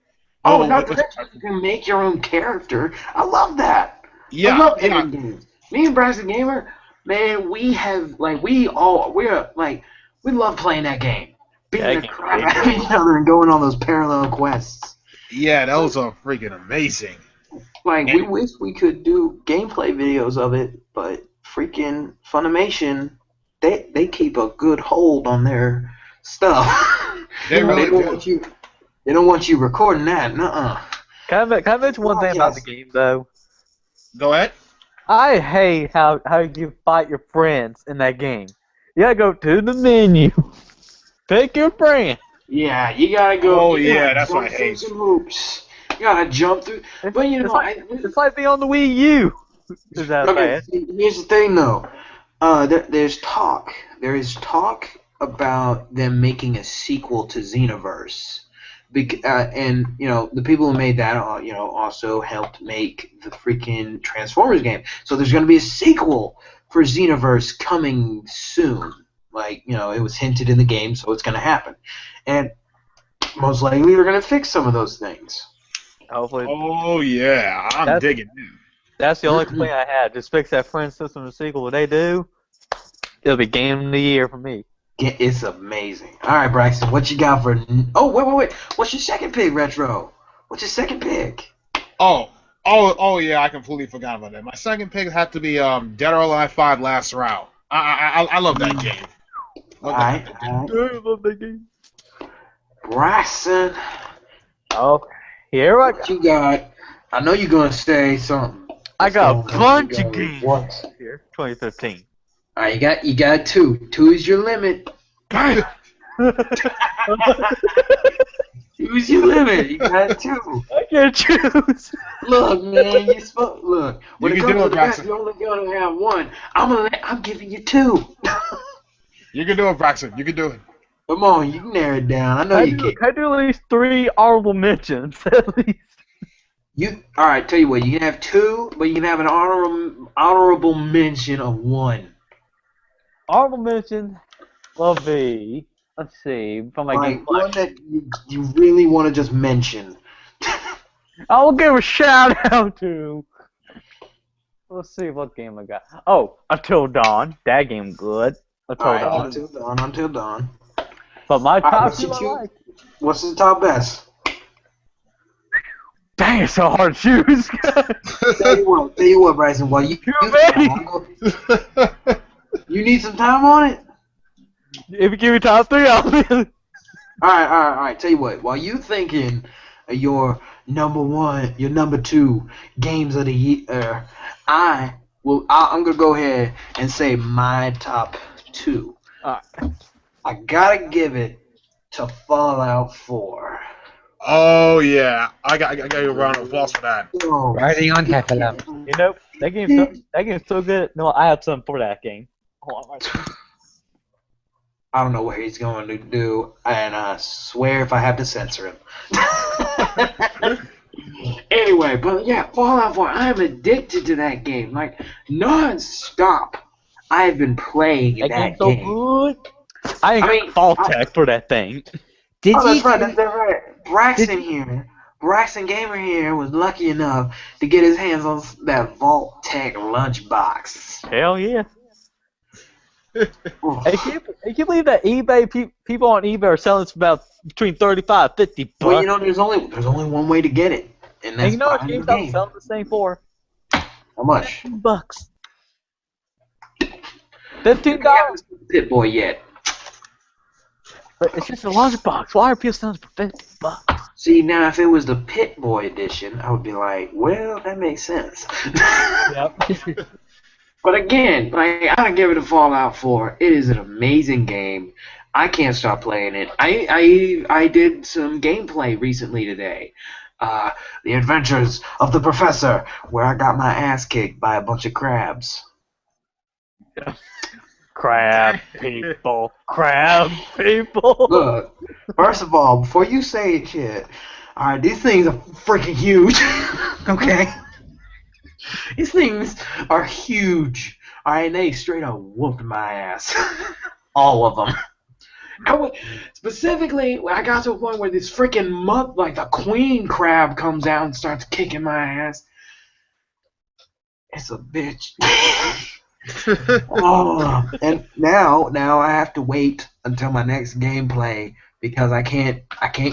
Oh, not to mention you can make your own character. I love that. Yeah, I love games. Me and Braxton Gamer, man, we love playing that game. Beating the crap out of each other and going on those parallel quests. Yeah, that was freaking amazing. Like, we wish we could do gameplay videos of it, but freaking Funimation, they keep a good hold on their stuff. They really do. They don't want you recording that. Nuh-uh. Can I mention one thing about the game, though? Go ahead. I hate how you fight your friends in that game. You gotta go to the menu. Pick your friend. Yeah, you gotta go. Oh yeah, that's what I hate. Some hoops. You gotta jump through. But it's like being on the Wii U. Is that bad? Here's the thing, though. There's talk. There is talk about them making a sequel to Xenoverse. And the people who made that, also helped make the freaking Transformers game. So there's gonna be a sequel for Xenoverse coming soon. Like, it was hinted in the game, so it's going to happen. And most likely they're going to fix some of those things. Hopefully. Oh, yeah. I'm digging it. That's the only complaint I had. Just fix that friend system and sequel. What they do, it'll be game of the year for me. It's amazing. All right, Braxton, what you got for... Oh, wait. What's your second pick, Retro? What's your second pick? Oh, Oh yeah, I completely forgot about that. My second pick had to be Dead or Alive 5: Last Round. I love that game. Love Alright, that. alright. I love that game. Braxton, Oh, here I what go. you got? I know you're gonna say something. I got a What's going on? bunch You of got games what? here. 2015. Alright, you got two. Two is your limit. Damn. Two is your limit. You got two. I can't choose. Look, man, look. When You it can comes do to it, the back, Braxton. you're only gonna have one. I'm giving you two. You can do it, Braxton. You can do it. Come on, you can narrow it down. I know you can. I do at least 3 honorable mentions at least. All right? Tell you what, you can have two, but you can have an honorable mention of one. Honorable mention will be, let's see, from my game. Like one that you really want to just mention. I'll give a shout out to. Let's see what game I got. Oh, Until Dawn. That game good. Until All right, Dawn. until dawn. But my right, top what's two your I two? like. What's the top best? Dang, it's so hard to choose. Tell you what, Bryson. While you you need some time on it. If you give me top 3, I'll be. All right. Tell you what, while you thinking of your number one, your number two games of the year, I'm gonna go ahead and say my top two. I gotta give it to Fallout 4. Oh yeah, I got you a round of applause for that. Oh, Riding on Heffalump. You know, that game's so good. No, I have something for that game. Hold on. I don't know what he's going to do, and I swear if I have to censor him. Anyway, but yeah, Fallout 4. I am addicted to that game, like non-stop. I have been playing That that game's so game. good. I mean, fault tech for that thing. Did Oh, you? that's right. That's right. Braxton Gamer here was lucky enough to get his hands on that Vault Tech lunchbox. Hell yeah. Hey, can you believe that eBay people on eBay are selling this for about between $35 and $50? Well, you know, there's only one way to get it, and And that's you know what buying the GameStop game. is selling this thing for? How much? $15. I haven't seen Pit Boy yet. But it's just a lunchbox. Why are people selling it for $50? See, now if it was the Pit Boy edition, I would be like, well, that makes sense. Yep. But again, like, I gotta give it a Fallout 4. It is an amazing game. I can't stop playing it. I did some gameplay recently today. The Adventures of the Professor, where I got my ass kicked by a bunch of crabs. Crab people. Look, first of all, before you say shit, alright, these things are freaking huge. Okay? These things are huge. Alright, they straight up whooped my ass. All of them. Specifically, I got to a point where this freaking like the queen crab comes out and starts kicking my ass. It's a bitch. Oh, and now I have to wait until my next gameplay because I can't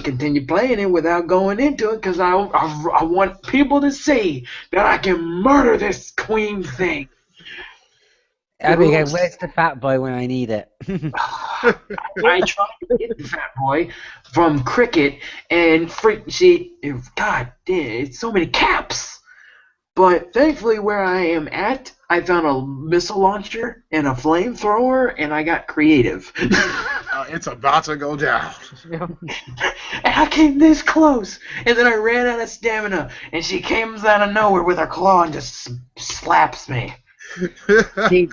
continue playing it without going into it because I want people to see that I can murder this queen thing. Abigail, where's the fat boy when I need it? I tried to get the fat boy from Cricket and God damn, it's so many caps. But thankfully, where I am at, I found a missile launcher and a flamethrower, and I got creative. It's about to go down. And I came this close, and then I ran out of stamina, and she comes out of nowhere with her claw and just slaps me. She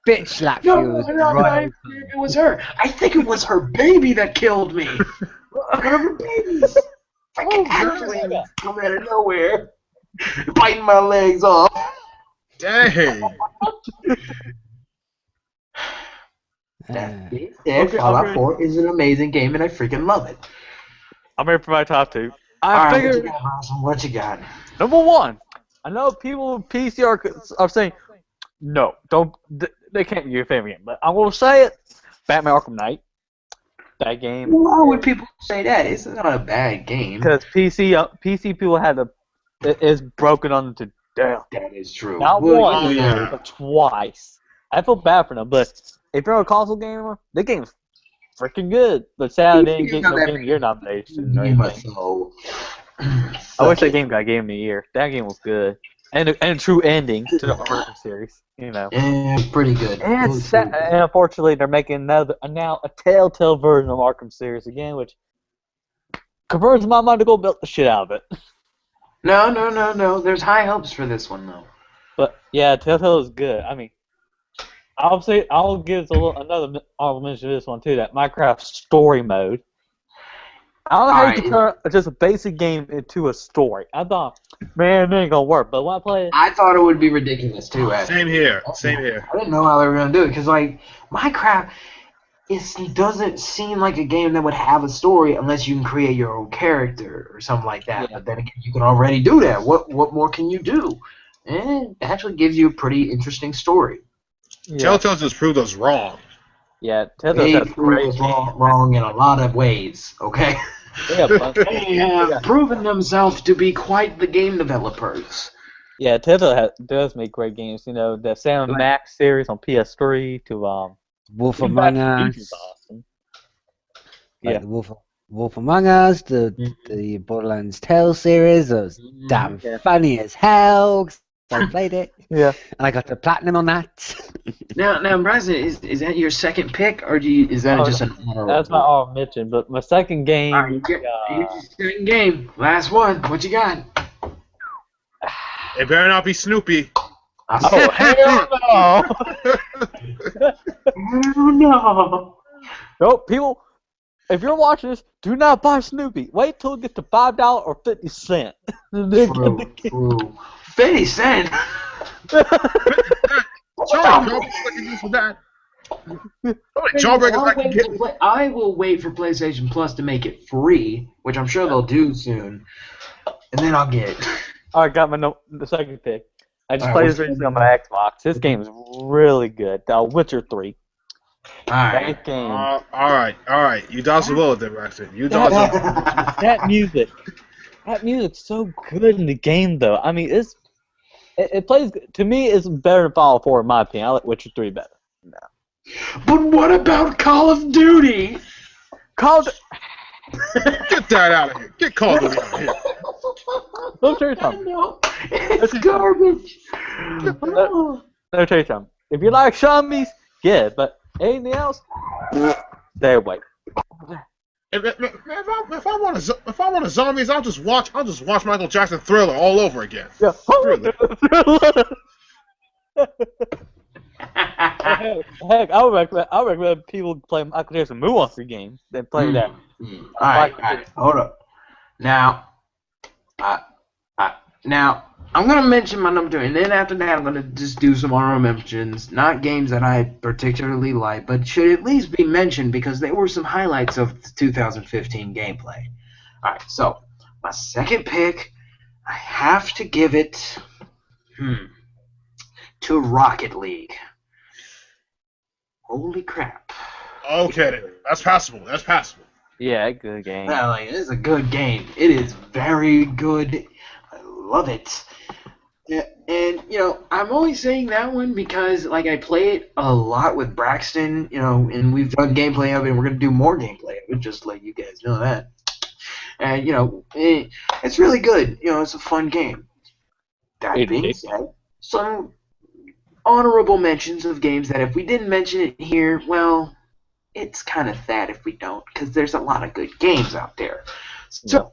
bitch slapped No, you. it was her. I think it was her baby that killed me. One of her babies. Freaking hatchlings come out of nowhere, biting my legs off. Dang. That being said, Fallout 4 is an amazing game, and I freaking love it. I'm ready for my top 2. Alright, figured what you got? number 1. I know people with PC are saying no, don't. They can't be your favorite game, but I'm gonna say it. Batman Arkham Knight. That game. Why would people say that? It's not a bad game. Because PC people had a It is broken onto death. That is true. Not Well, once, oh, yeah. but twice. I feel bad for them, but if you're a console gamer, the game's freaking good. But sadly, they didn't get no Game of the Year nomination or Game of anything. Soul. I wish that game got Game of the Year. That game was good. And a true ending to the Arkham series, you know. Yeah, pretty good. And, It was pretty good. and unfortunately, they're making now a Telltale version of Arkham series again, which confirms my mind to go build the shit out of it. No. There's high hopes for this one, though. But yeah, Telltale is good. I mean, I'll give another honorable mention to this one too. That Minecraft story mode. I don't know how you can turn just a basic game into a story. I thought, man, it ain't gonna work. But when I play it, I thought it would be ridiculous too. Actually. Same here. Same here. I didn't know how they were gonna do it because like Minecraft, it doesn't seem like a game that would have a story unless you can create your own character or something like that. Yeah. But then again, you can already do that. What more can you do? And it actually gives you a pretty interesting story. yeah, Telltale just proved us wrong. yeah, Telltale They has proved great us wrong in a lot of ways. Okay. They have fun. They have proven themselves to be quite the game developers. Yeah, Telltale does make great games. You know, the Sam and Max series on PS3 to Wolf Even Among Back to the Future Us. is awesome. Like Yeah. the Wolf Among Us, the Borderlands Tale series. That was damn Yeah. funny as hell. 'Cause I played it, Yeah. and I got the platinum on that. Now, Bryson, is that your second pick, or is that Oh, just an honorable? That's my honorable mention. But my second game, All right, you get your second game. Last one. What you got? It better not be Snoopy. oh hell no! Oh no! Nope, people. If you're watching this, do not buy Snoopy. Wait till it gets to $5 or 50 cents. True. 50 cents. Jawbreakers like you do for that. Jawbreakers like you get. I will wait for PlayStation Plus to make it free, which I'm sure they'll do soon, and then I'll get it. Alright, got the second pick. I just Alright, played what's this recently on my Xbox. This game is really good. Witcher 3. All right. That game. All right. You dodged the bullet there, Braxton. You dodged the bullet. That music. That music's so good in the game, though. I mean, it plays, to me, it's better than Fallout 4, in my opinion. I like Witcher 3 better. But what about Call of Duty? Called. Get that out of here. Get Call of Duty out of here. Let me tell you something. No, it's garbage. Let me tell you something. If you like zombies, get it. But anything else, stay away. If I want a zombies, I'll just watch Michael Jackson Thriller all over again. Yeah. Thriller. Heck, I would recommend people play Michael Jackson Moonwalker game than play that. All right, hold up. Now, I'm gonna mention my number 2, and then after that, I'm gonna just do some honorable mentions. Not games that I particularly like, but should at least be mentioned because they were some highlights of the 2015 gameplay. All right, so my second pick, I have to give it to Rocket League. Holy crap! Okay, then. That's passable. Yeah, good game. Yeah, like, it is a good game. It is very good. I love it. Yeah, and, I'm only saying that one because, like, I play it a lot with Braxton, and we've done gameplay of it, and we're going to do more gameplay of it, just to let you guys know that. And, it's really good. It's a fun game. That being said, some honorable mentions of games that if we didn't mention it here, well, it's kind of sad if we don't, because there's a lot of good games out there. So,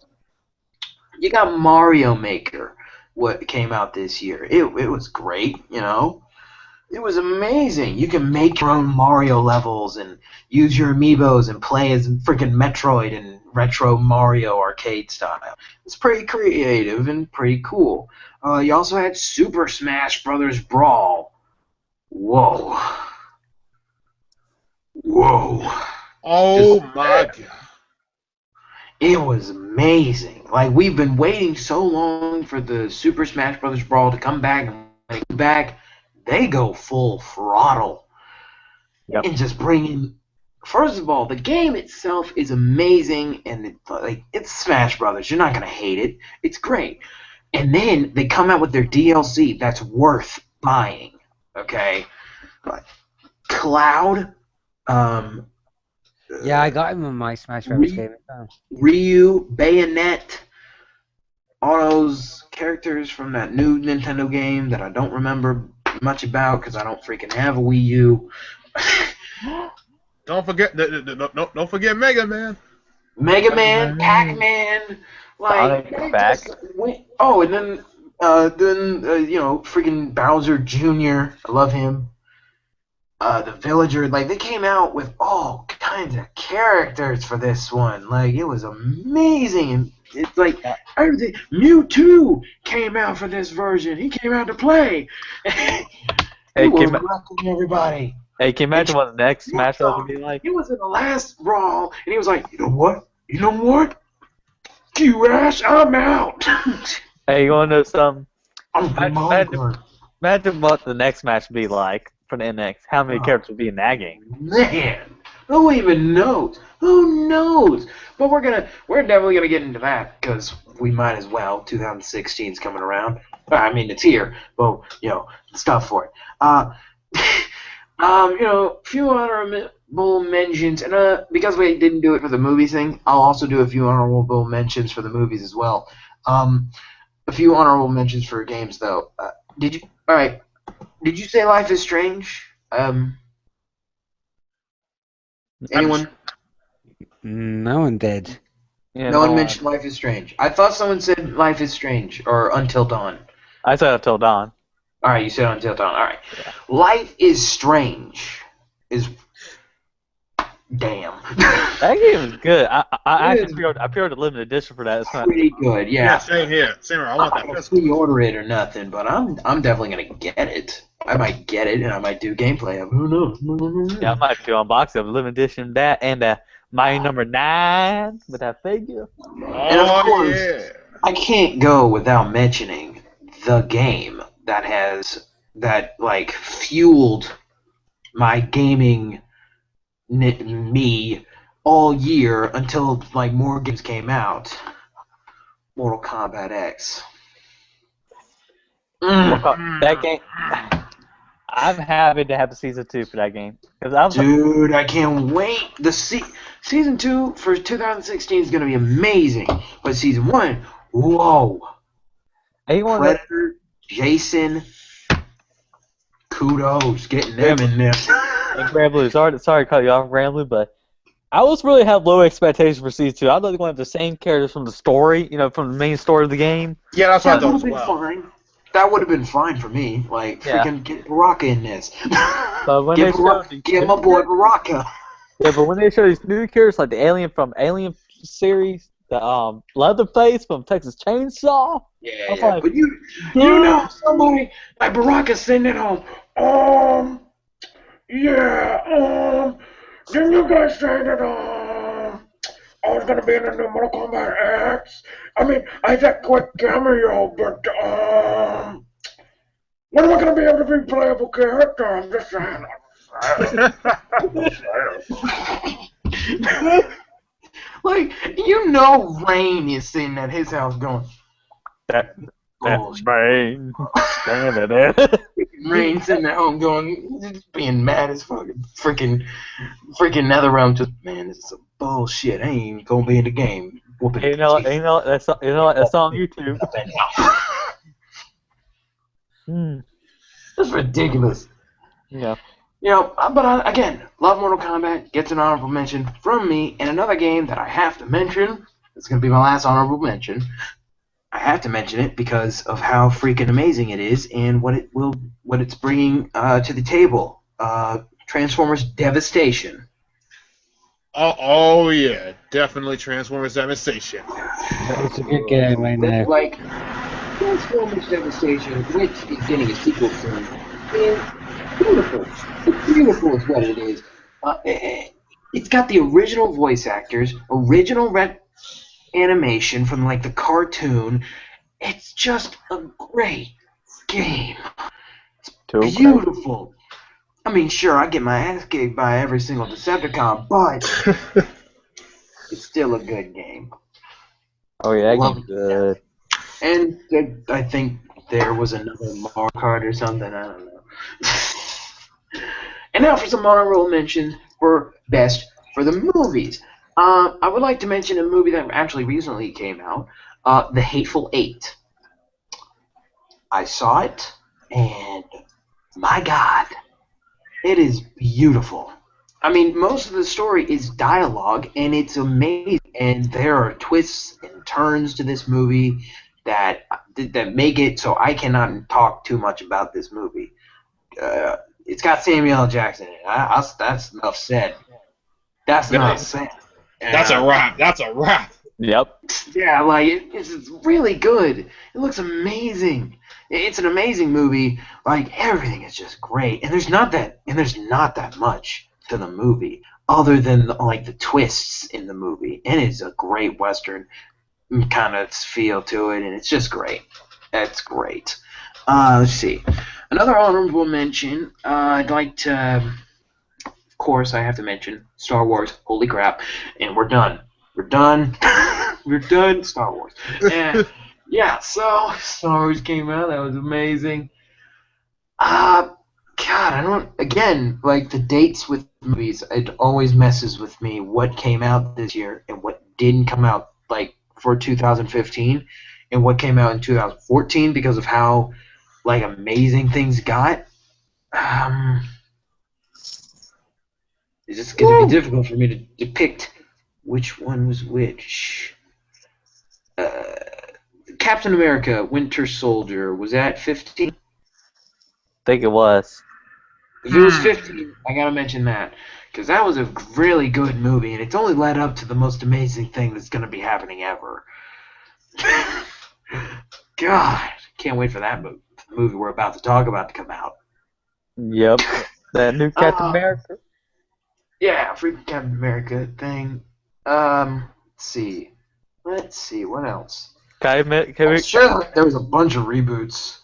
you got Mario Maker, what came out this year. It was great, It was amazing. You can make your own Mario levels and use your amiibos and play as freaking Metroid and retro Mario arcade style. It's pretty creative and pretty cool. You also had Super Smash Bros. Brawl. Whoa. Oh my god. It was amazing. Like, we've been waiting so long for the Super Smash Bros. Brawl to come back, and when they come back, they go full throttle. Yep. And just bring in... First of all, the game itself is amazing, and it's Smash Brothers. You're not going to hate it. It's great. And then they come out with their DLC that's worth buying. Okay, but Cloud, Yeah, I got him on my Smash Bros. Game as well. Ryu, Bayonet, all those characters from that new Nintendo game that I don't remember much about because I don't freaking have a Wii U. Don't forget, don't forget Mega Man. Mega Man, Pac-Man, like Sonic they back. just went, oh, and then you know, freaking Bowser Jr. I love him. The Villager, like they came out with all kinds of characters for this one. Like it was amazing. And it's like everything. Mewtwo came out for this version. He came out to play. He was wrecking everybody. Hey, can you imagine what the next Smash Bros. Would be like? He was in the last brawl, and he was like, you know what? You know what? Q-Ash, I'm out. Hey, you want to know something? I'm Imagine what the next match would be like for the NX. How many characters would be in that game? Man, who even knows? Who knows? But we're definitely gonna get into that because we might as well. 2016 is coming around. I mean, it's here, but you know, stuff for it. You know, a few honorable mentions, and because we didn't do it for the movie thing, I'll also do a few honorable mentions for the movies as well. A few honorable mentions for games though. Did you say Life is Strange? Anyone? No one did. Yeah, No one mentioned Life is Strange. I thought someone said Life is Strange or Until Dawn. I said Until Dawn. All right, you said Until Dawn. All right. Yeah. Life is Strange is damn. That game is good. I It actually pre-ordered the limited edition for that. It's not, Pretty good, yeah. Same here. Same here. I I'm want not that gonna physical. pre-order it or nothing, but I'm definitely gonna get it. I might get it and I might do gameplay of it. Who knows? yeah, I might do unboxing of limited edition that and my number 9 with that figure. And of course, yeah. I can't go without mentioning the game that like fueled my gaming me all year until like more games came out. Mortal Kombat X. That game. I'm happy to have the season 2 for that game because Dude, I can't wait. The season 2 for 2016 is gonna be amazing, but season 1, whoa! Predator, Jason, kudos, getting them in there. And Grand Blue, sorry to cut you off, Grand Blue, but I was really have low expectations for season 2. I thought they were going to have the same characters from the story, you know, from the main story of the game. Yeah, that's what I That thought would as have been well. fine. That would have been fine for me. Like, Yeah. freaking get Baraka in this. But when Get my boy Baraka. Yeah, but when they show these new characters like the alien from Alien series, the Leatherface from Texas Chainsaw. Yeah, I was yeah. like, But you know somebody like Baraka sitting at home. Didn't you guys say that I was gonna be in the new Mortal Kombat X? I mean, I had that quick cameo, but when am I gonna be able to be playable character? I'm just saying. Like, you know, Rain is sitting at his house going, That's oh, brain. Standing there. Rain sitting at home going, just being mad as fucking freaking NetherRealm. Just, man, this is some bullshit. I ain't even gonna be in the game. Whooping You know that's on YouTube. That's ridiculous. Yeah. You know, but again, love Mortal Kombat, gets an honorable mention from me, and another game that I have to mention, it's going to be my last honorable mention, I have to mention it because of how freaking amazing it is and what it's bringing to the table. Transformers Devastation. Oh yeah, definitely Transformers Devastation. It's a good game, I know. Like, Transformers Devastation, which is getting a sequel soon, is beautiful. It's beautiful is what it is. It's got the original voice actors, original animation from like the cartoon. It's just a great game. It's beautiful. I mean, sure, I get my ass kicked by every single Decepticon, but it's still a good game. Oh yeah, that Love game's good. And I think there was another Mario Kart or something. I don't know. And now for some honorable mentions for best for the movies. I would like to mention a movie that actually recently came out, The Hateful Eight. I saw it, and my God, it is beautiful. I mean, most of the story is dialogue, and it's amazing. And there are twists and turns to this movie that make it so I cannot talk too much about this movie. It's got Samuel L. Jackson in it. That's enough said. That's enough said. That's a wrap. That's a wrap. Yep. Yeah, like it's really good. It looks amazing. It's an amazing movie. Like everything is just great, and there's not that much to the movie other than like the twists in the movie. And it's a great western kind of feel to it, and it's just great. That's great. Let's see. Another honorable mention. I'd like to. Of course, I have to mention Star Wars. Holy crap! And we're done. We're done. We're done. Star Wars. And yeah, so Star Wars came out. That was amazing. God, I don't. Again, like the dates with movies, it always messes with me. What came out this year and what didn't come out, like for 2015, and what came out in 2014 because of how like amazing things got. It's just going to be difficult for me to depict which one was which. Captain America, Winter Soldier, was that 15? I think it was. If it was 15, I gotta mention that. Because that was a really good movie, and it's only led up to the most amazing thing that's gonna be happening ever. God, can't wait for that movie we're about to talk about to come out. Yep. That new Captain America. Yeah, freaking Captain America thing. Let's see, what else? I'm sure there was a bunch of reboots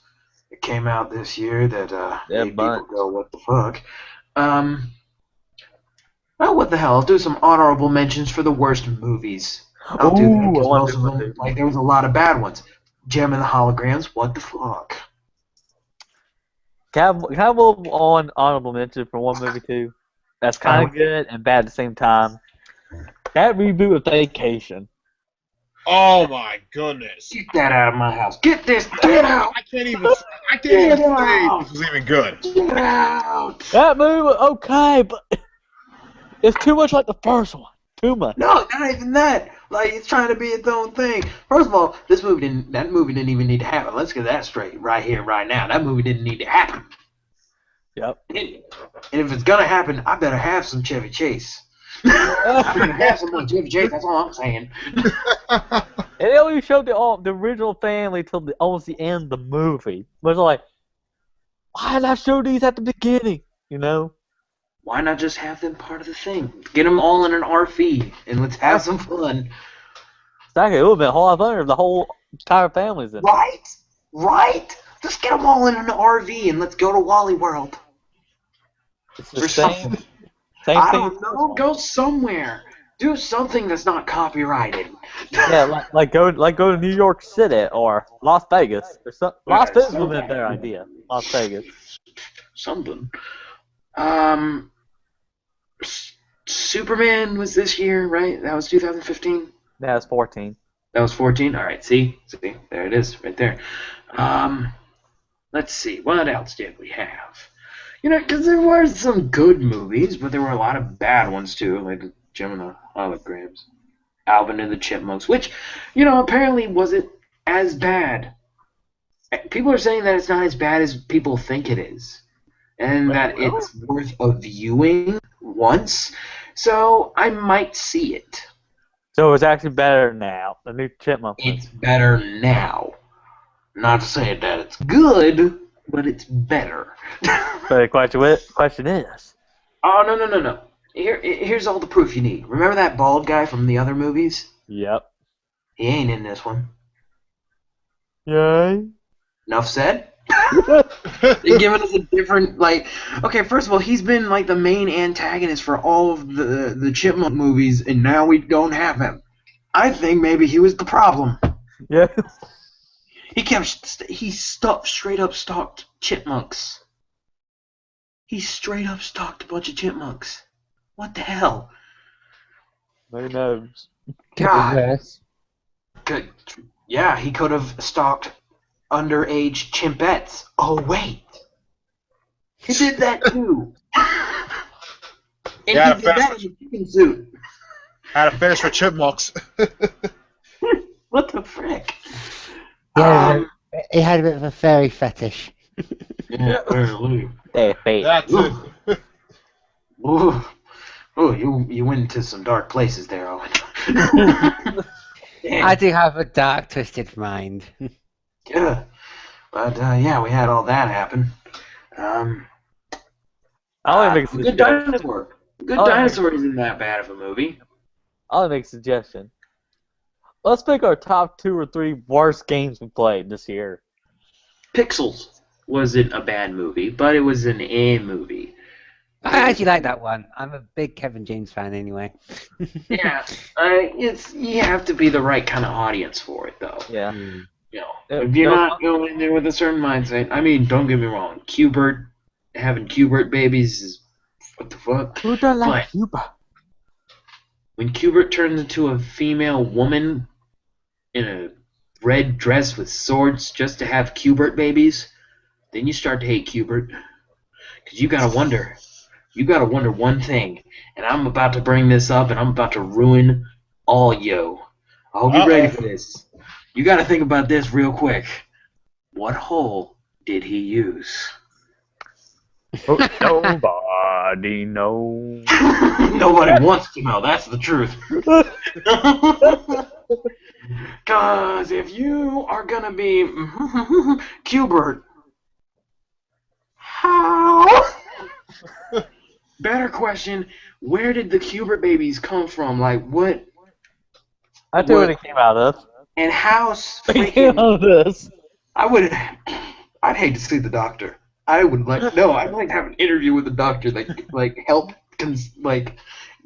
that came out this year that made people go, what the fuck? Well, what the hell? I'll do some honorable mentions for the worst movies. I'll do that because most of them, like, there was a lot of bad ones. Gem and the Holograms, what the fuck? Can I move on honorable mention for one movie too? That's kind of good and bad at the same time. That reboot of Vacation. Oh my goodness! Get that out of my house! Get out! I can't even say this was even good. Get out! That movie, okay, but it's too much like the first one. Too much. No, not even that. Like it's trying to be its own thing. First of all, that movie didn't even need to happen. Let's get that straight right here, right now. That movie didn't need to happen. Yep. And if it's gonna happen, I better have some Chevy Chase. I better have some more Chevy Chase. That's all I'm saying. And they only showed the original family till almost the end of the movie. But it's like, why not show these at the beginning? You know? Why not just have them part of the thing? Get them all in an RV and let's have some fun. Exactly. It would have been a whole lot funner if the whole entire family's in. Right? Just get them all in an RV and let's go to Wally World. It's the same thing. I don't know. Go somewhere. Do something that's not copyrighted. Yeah, like go to New York City or Las Vegas or something. Las Vegas would have been their idea. Las Vegas. Something. Superman was this year, right? That was 2015. That was 14. That was 14. All right. See, there it is, right there. Let's see. What else did we have? You know, because there were some good movies, but there were a lot of bad ones too, like Gem and the Holograms, Alvin and the Chipmunks, which, you know, apparently wasn't as bad. People are saying that it's not as bad as people think it is, and that it's worth a viewing once. So I might see it. So it's actually better now. The new Chipmunk. It's better now. Not to say that it's good, but it's better. But the question is. Oh, no. Here's all the proof you need. Remember that bald guy from the other movies? Yep. He ain't in this one. Yay. Enough said? They're giving us a different, like... Okay, first of all, he's been, like, the main antagonist for all of the Chipmunk movies, and now we don't have him. I think maybe he was the problem. Yeah. He straight up stalked chipmunks. He straight up stalked a bunch of chipmunks. What the hell? Who knows? God. Reverse. Good. Yeah, he could have stalked underage chimpettes. Oh, wait. He did that too. And Yeah, he did that in a chicken suit. Had a fetish for chipmunks. What the frick? Yeah, he had a bit of a furry fetish. Yeah, They fake. That too. Ooh, you went into some dark places there, Owen. I do have a dark, twisted mind. Yeah, but yeah, we had all that happen. I'll make a Good suggestion. Dinosaur. Good Oh, Dinosaur isn't that bad of a movie. I'll make a suggestion. Let's pick our top 2 or 3 worst games we played this year. Pixels wasn't a bad movie, but it was an A movie. I actually like that one. I'm a big Kevin James fan anyway. Yeah, you have to be the right kind of audience for it, though. Yeah. You know, Yeah, if you're no, not going in there with a certain mindset, I mean, don't get me wrong, having Qbert babies is what the fuck. Who don't But- like Cuba? When Qbert turns into a female woman in a red dress with swords just to have Qbert babies, then you start to hate Qbert. Because you gotta wonder one thing, and I'm about to bring this up, and I'm about to ruin all yo. I hope you're ready for this. You gotta think about this real quick. What hole did he use? Nobody knows. Nobody wants to know. That's the truth. Because if you are going to be Qbert, how? Better question, where did the Qbert babies come from? Like, what? I tell you when it came out of. And how It came freaking... out of this. I'd hate to see the doctor. I'd like to have an interview with the doctor that help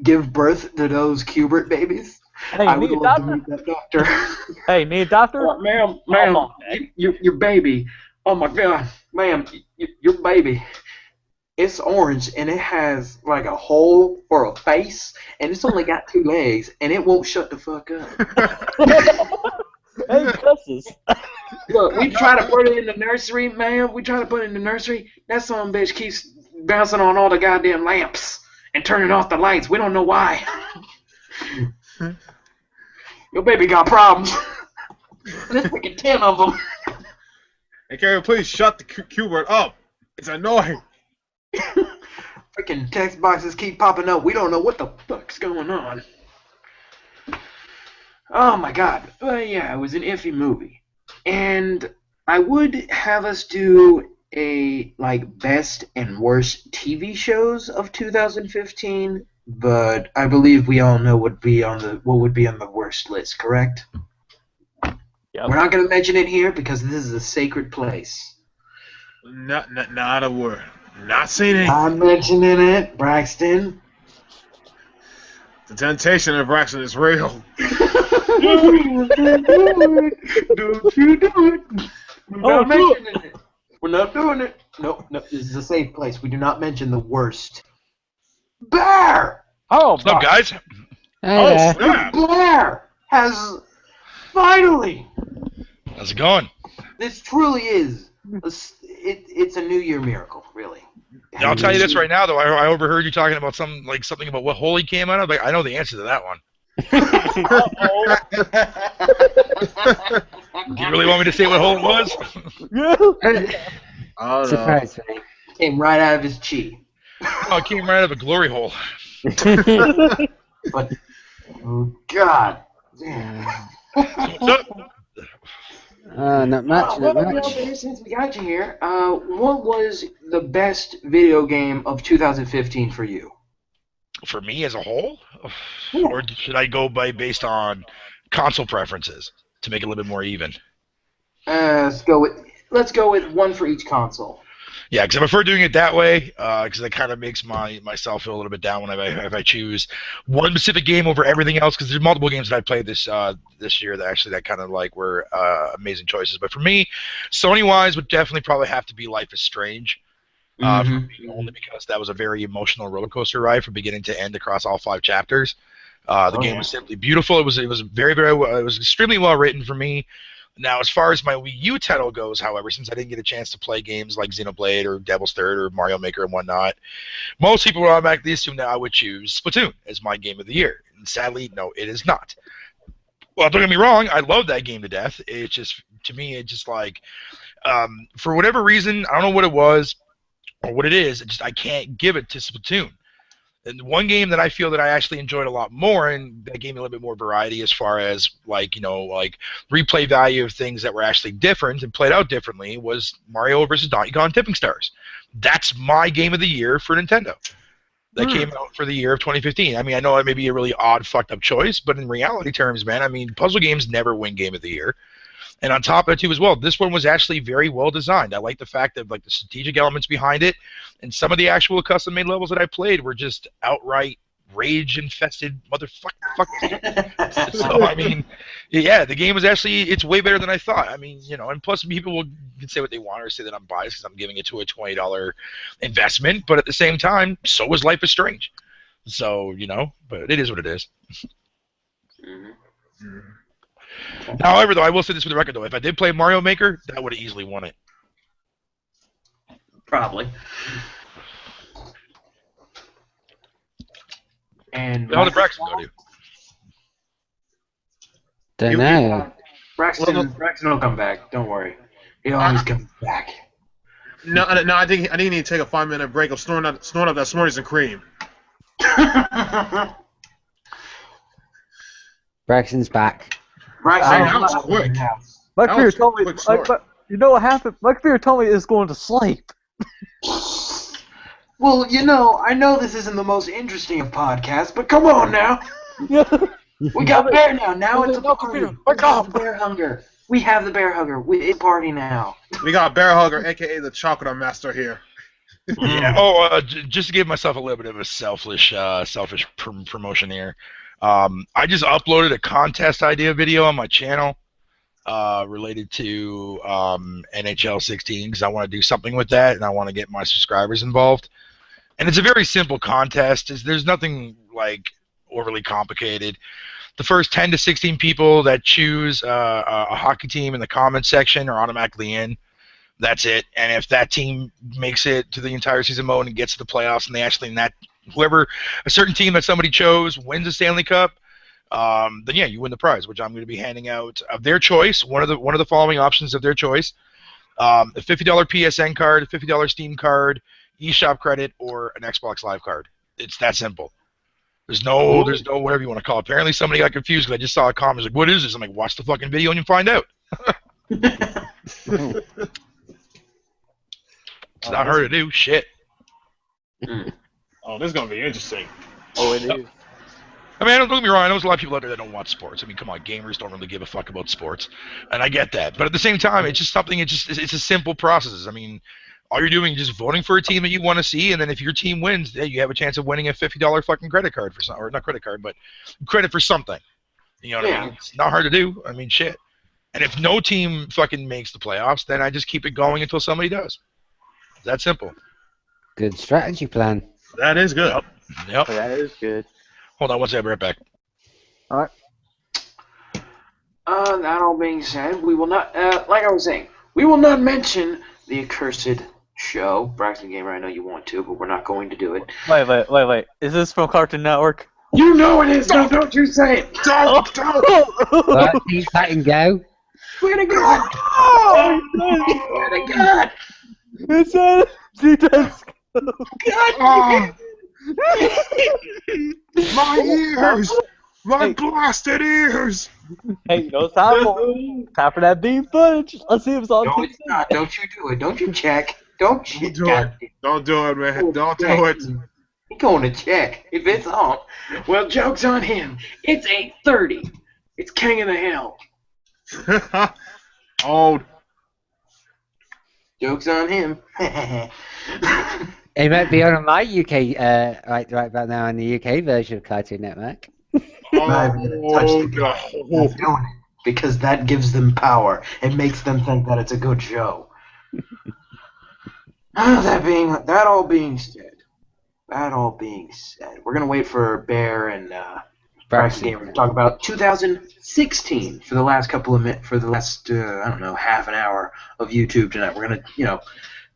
give birth to those Qbert babies. Hey, I would need a love to doctor? meet that doctor. Hey, need a doctor? Oh, ma'am, Oh, your baby. Oh my God, ma'am, your baby. It's orange and it has like a hole for a face, and it's only got 2 legs, and it won't shut the fuck up. Hey, cusses. Look, we try to put it in the nursery, ma'am. We try to put it in the nursery. That son of a bitch keeps bouncing on all the goddamn lamps and turning off the lights. We don't know why. Your baby got problems. There's freaking 10 of them. Hey, Karen, please shut the Qbert up. It's annoying. Freaking text boxes keep popping up. We don't know what the fuck's going on. Oh my God. Well, yeah, it was an iffy movie. And I would have us do a best and worst TV shows of 2015, but I believe we all know what would be on the worst list, correct? Yep. We're not going to mention it here because this is a sacred place. Not a word. Not saying it. I'm mentioning it, Braxton. The temptation of Braxton is real. Don't you do it. We're not mentioning it. We're not doing it. No, this is a safe place. We do not mention the worst. Bear! Oh, What's up, guys? Oh, Hey snap. Blair has finally. How's it going? This truly is. It's a New Year miracle, really. Yeah, I'll tell you this right now, though. I overheard you talking about something about what hole he came out of. I know the answer to that one. Do you really want me to say what hole it was? Oh, no. Surprise me. Came right out of his chi. Oh, it came right out of a glory hole. But, oh God. Damn. What's up? Not much, not Well, much. Bear, since we got you here, what was the best video game of 2015 for you? For me as a whole? Yeah. Or should I go based on console preferences to make it a little bit more even? Let's go with one for each console. Yeah, because I prefer doing it that way, because that kind of makes myself feel a little bit down when if I choose one specific game over everything else. Because there's multiple games that I played this year that kind of like were amazing choices. But for me, Sony wise would definitely probably have to be Life is Strange. For me, only because that was a very emotional roller coaster ride from beginning to end across all 5 chapters. The game was simply beautiful. It was very very it was extremely well written for me. Now, as far as my Wii U title goes, however, since I didn't get a chance to play games like Xenoblade or Devil's Third or Mario Maker and whatnot, most people would automatically assume that I would choose Splatoon as my game of the year. And sadly, no, it is not. Well, don't get me wrong, I love that game to death. It's just, to me, it's just like, for whatever reason, I don't know what it was or what it is, I can't give it to Splatoon. And one game that I feel that I actually enjoyed a lot more, and that gave me a little bit more variety as far as like replay value of things that were actually different and played out differently, was Mario vs. Donkey Kong Tipping Stars. That's my game of the year for Nintendo. That came out for the year of 2015. I mean, I know it may be a really odd, fucked up choice, but in reality terms, man, I mean, puzzle games never win game of the year. And on top of it, too, as well, this one was actually very well designed. I like the fact that, like, the strategic elements behind it, and some of the actual custom-made levels that I played were just outright rage-infested motherfuckers. So, I mean, yeah, the game was actually, it's way better than I thought. I mean, you know, and plus people can say what they want or say that I'm biased because I'm giving it to a $20 investment, but at the same time, so was Life is Strange. So, you know, but it is what it is. However, though, I will say this for the record, though. If I did play Mario Maker, that would have easily won it. Probably. And How did Braxton go, dude? Don't know. Braxton will come back. Don't worry. He always comes back. No, I think you need to take a 5-minute break of snorting up that Smarties and cream. Braxton's back. That was quick. My That computer was told me. quick snort. You know what happened? My computer told me it's going to sleep. Well, you know, I know this isn't the most interesting of podcasts, but come on now. We got bear now. Now it's a party. Bear hunger. We have the bear hunger. It's a party now. We got Bear Hugger, a.k.a. the Chocolate Master here. Yeah. Just to give myself a little bit of a selfish promotion here. I just uploaded a contest idea video on my channel related to NHL 16 because I want to do something with that and I want to get my subscribers involved. And it's a very simple contest. There's nothing like overly complicated. The first 10 to 16 people that choose a hockey team in the comments section are automatically in. That's it. And if that team makes it to the entire season mode and gets to the playoffs, and they actually whoever a certain team that somebody chose wins the Stanley Cup, then yeah, you win the prize, which I'm going to be handing out of their choice. One of the following options of their choice: a $50 PSN card, a $50 Steam card, eShop credit, or an Xbox Live card. It's that simple. There's no whatever you want to call it. Apparently somebody got confused because I just saw a comment like, "What is this?" I'm like, "Watch the fucking video and you find out." It's not hard to do. Shit. Oh, this is going to be interesting. Oh, it is. I mean, don't get me wrong. I know there's a lot of people out there that don't watch sports. I mean, come on, gamers don't really give a fuck about sports, and I get that. But at the same time, it's just something. It's a simple process. I mean, all you're doing is just voting for a team that you want to see, and then if your team wins, you have a chance of winning a $50 fucking credit card for something, or not credit card, but credit for something. You know what I mean? It's not hard to do. I mean, shit. And if no team fucking makes the playoffs, then I just keep it going until somebody does. It's that simple. Good strategy plan. That is good. Yep. That is good. Hold on one second, I'll be right back. All right. That all being said, we will not, like I was saying, we will not mention the accursed show. Braxton Gamer, I know you want to, but we're not going to do it. Wait. Is this from Cartoon Network? You know it is! No, don't you say it! Don't! But he's letting go. Swear to God! Swear to God! It's a God! My ears! My blasted ears! Hey, no time for that beam footage. Let's see if it's on No, TV. it's not. Don't you do it. Don't you check. Don't you do it. Don't do it, man. Don't do it. He's going to check if it's on. Well, joke's on him. It's 8:30. It's King of the Hill. Old. Joke's on him. It might be on my UK, right about now on the UK version of Cartoon Network. I'm not even gonna touch the guy that's doing it because that gives them power. It makes them think that it's a good show. That all being said, we're gonna wait for Bear and Braxton Gamer to talk about 2016 for the last I don't know, half an hour of YouTube tonight. We're gonna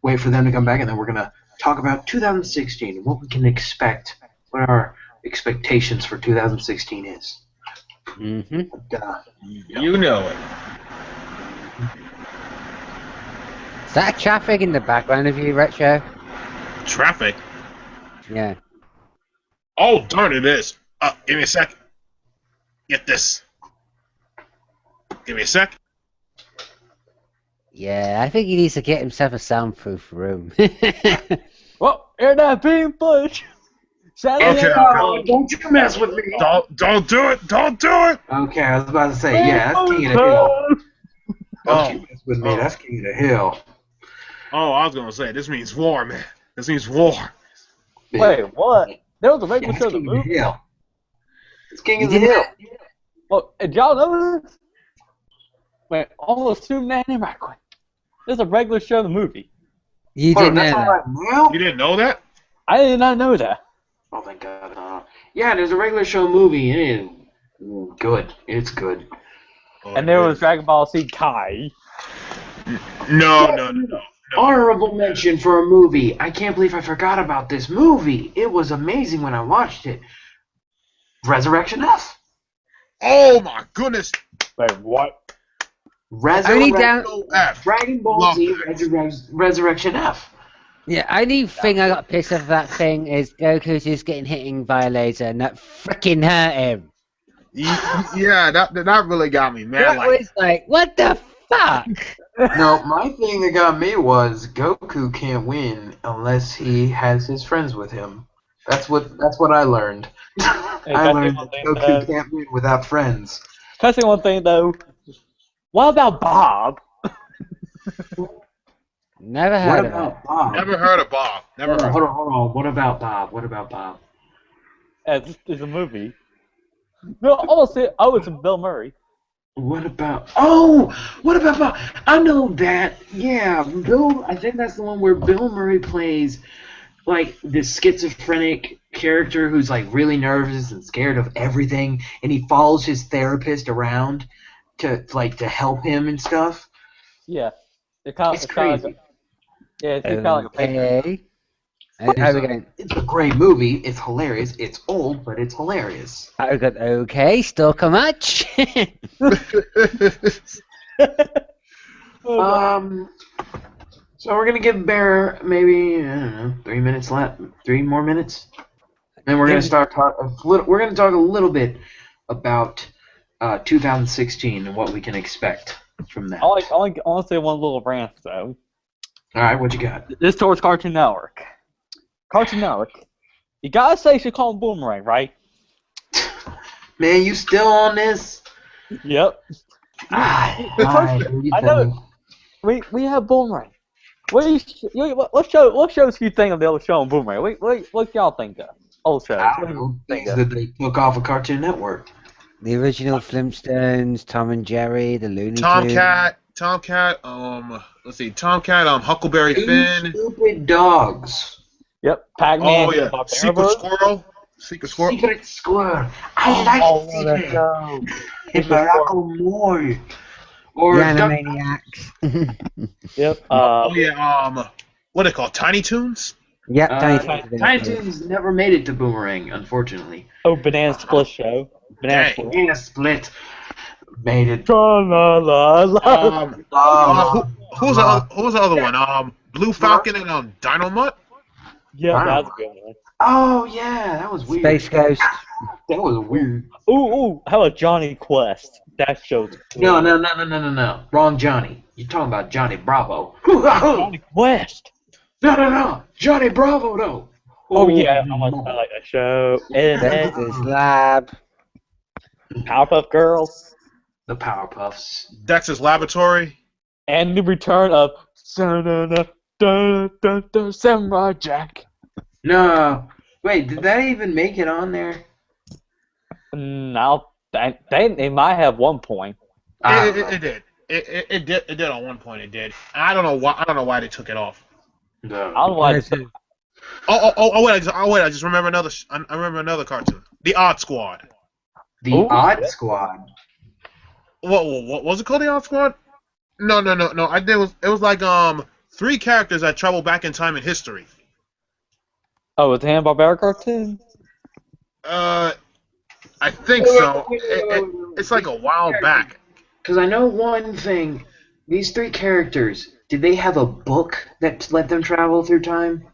wait for them to come back, and then we're gonna talk about 2016 and what we can expect, what our expectations for 2016 is. Mm-hmm. But, You know it. Is that traffic in the background of you, Retro? Traffic. Yeah. Oh, darn it is. Give me a sec. Get this. Give me a sec. Yeah, I think he needs to get himself a soundproof room. Well, hear that beam push. Saturday Okay, night. don't you mess with me. Don't do it. Don't do it. Okay, I was about to say, yeah, that's King of the Hill. Don't Oh. you mess with me, that's King of the Hill. Oh, I was gonna say this means war, man. This means war. Wait, what? There was a Yeah, regular it's show the King of the movie. Hill. It's King You of the did Hill. Oh, did y'all know this? Wait, almost 2 man in right quick. There's a regular show the movie. You Oh, didn't know that's all that. right now? You didn't know that? I did not know that. Oh, thank God. Yeah, there's a regular show movie, and it is good. It's good. And there was Dragon Ball Z Kai. No. Honorable mention for a movie. I can't believe I forgot about this movie. It was amazing when I watched it. Resurrection F. Oh my goodness. Wait, what? Only down. No F. Dragon Ball Love Z that. Resurrection F. Yeah, only thing I got pissed off that thing is Goku's just getting hit by a laser and that freaking hurt him. Yeah, that really got me mad. That Like, was like, what the fuck? No, my thing that got me was Goku can't win unless he has his friends with him. That's what I learned. I learned that Goku can't win without friends. Can I say one thing though? What about Bob? Never What heard of it. about Bob? never heard of Bob. Never heard. Hold on. What about Bob? It's a movie. No, I was Bill Murray. What about Bob? I know that. Yeah, Bill. I think that's the one where Bill Murray plays like this schizophrenic character who's like really nervous and scared of everything, and he follows his therapist around to help him and stuff. Yeah. It's Kinda crazy. Like it's kind of like a paper. Okay. How we going? It's a great movie. It's hilarious. It's old, but it's hilarious. How we got? Okay, stalker much? So we're gonna give Bear maybe I don't know 3 minutes left, 3 more minutes, and we're gonna start we're gonna talk a little bit about 2016 and what we can expect from that. I want to say one little rant though. All right, what you got? This towards Cartoon Network. Cartoon Network. You gotta say you should call him Boomerang, right? Man, you still on this? Yep. I know. We have Boomerang. What shows do you think of the other show on Boomerang? What y'all think of? Old shows. I What do don't you know, think things of? that they took off of Cartoon Network. The original Flintstones, Tom and Jerry, the Looney Tunes. Tomcat. Let's see. Tomcat. Huckleberry Two Finn. stupid dogs. Yep. Pac-Man. Oh yeah. Bob Secret Airbud. Squirrel. Secret Squirrel. Secret Squirrel. I like that Secret. show. And Morocco Moore. Or The Duck- Animaniacs. Yep. Oh yeah. What are they called? Tiny Toons. Yep, Tiny Tiny Toons. Tiny Toons never made it to Boomerang, unfortunately. Oh, Banana Split show. Banana Dang. Split. Banana Split made it. Tra-la-la-la. Who's the other one? Blue Falcon and Dynomutt. Yeah, that's a good one. Oh yeah, that was weird. Space Ghost. That was weird. Ooh, how about Johnny Quest? That show's cool. No. Wrong Johnny. You're talking about Johnny Bravo. Johnny Quest. No. Johnny Bravo though. Oh yeah, I like that show. And Dexter's Lab. Powerpuff Girls. The Powerpuffs. Dexter's Laboratory. And the return of Samurai Jack. No. Wait, did that even make it on there? No, they might have 1 point. I don't know. It did. It did at one point. It did. I don't know why. I don't know why they took it off. No. I don't know why. There's a- Wait! I just remember another. I remember another cartoon. The Odd Squad. The Ooh, Odd yeah. Squad. What was it called? The Odd Squad? No. I think it was like 3 characters that travel back in time in history. Oh, it's a Hanna-Barbera cartoon? I think so. It's like a while back. Because I know one thing. These 3 characters, did they have a book that let them travel through time?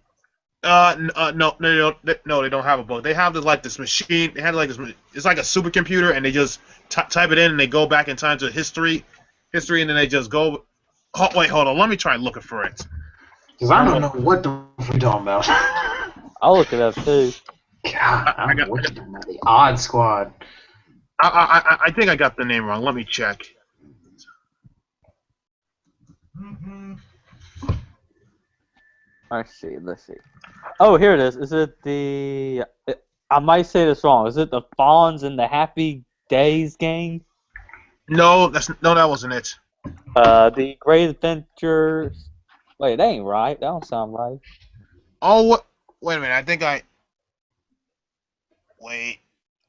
No, they don't have a book. They have this machine. They had like this. It's like a supercomputer, and they just type it in, and they go back in time to history, and then they just go. Oh, wait, hold on. Let me try looking for it. Because I don't know what the f you're talking about. I'll look it up too. God, I don't know what you're talking about. The Odd Squad. I think I got the name wrong. Let me check. Let's see. Oh, here it is. Is it the... I might say this wrong. Is it the Fawns and the Happy Days gang? No, that wasn't it. The Great Adventures... Wait, that ain't right. That don't sound right. Oh, wait a minute. I think I. Wait.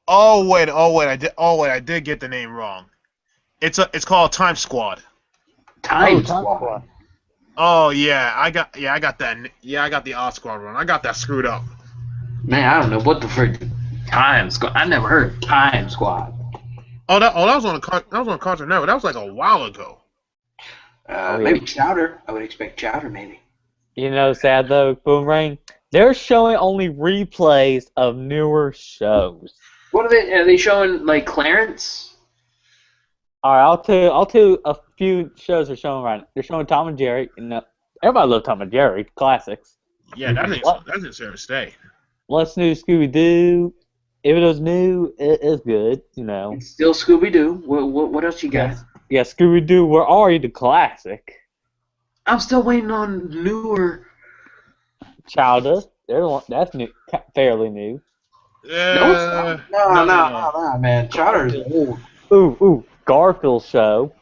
Oh wait. I did get the name wrong. It's called Time Squad. Time Time Squad. Squad. Oh yeah, I got that. Yeah, I got the Odd Squad wrong. I got that screwed up. Man, I don't know what the frick. Time Squad. I never heard Time Squad. That was on Cartoon Network. That was like a while ago. yeah. Maybe Chowder. I would expect Chowder, maybe. You know, sad though, Boomerang. They're showing only replays of newer shows. What are they showing, like, Clarence? Alright, I'll tell you a few shows they're showing right now. They're showing Tom and Jerry. Everybody loves Tom and Jerry, classics. Yeah, that's here to stay. Let's New Scooby-Doo. If it was new, it is good, you know. It's still Scooby-Doo. What else you got? Yeah, Scooby-Doo, where are you, the classic? I'm still waiting on newer. Chowder. That's new, fairly new. No, it's not. No, man. Chowder is old. Ooh, Garfield show.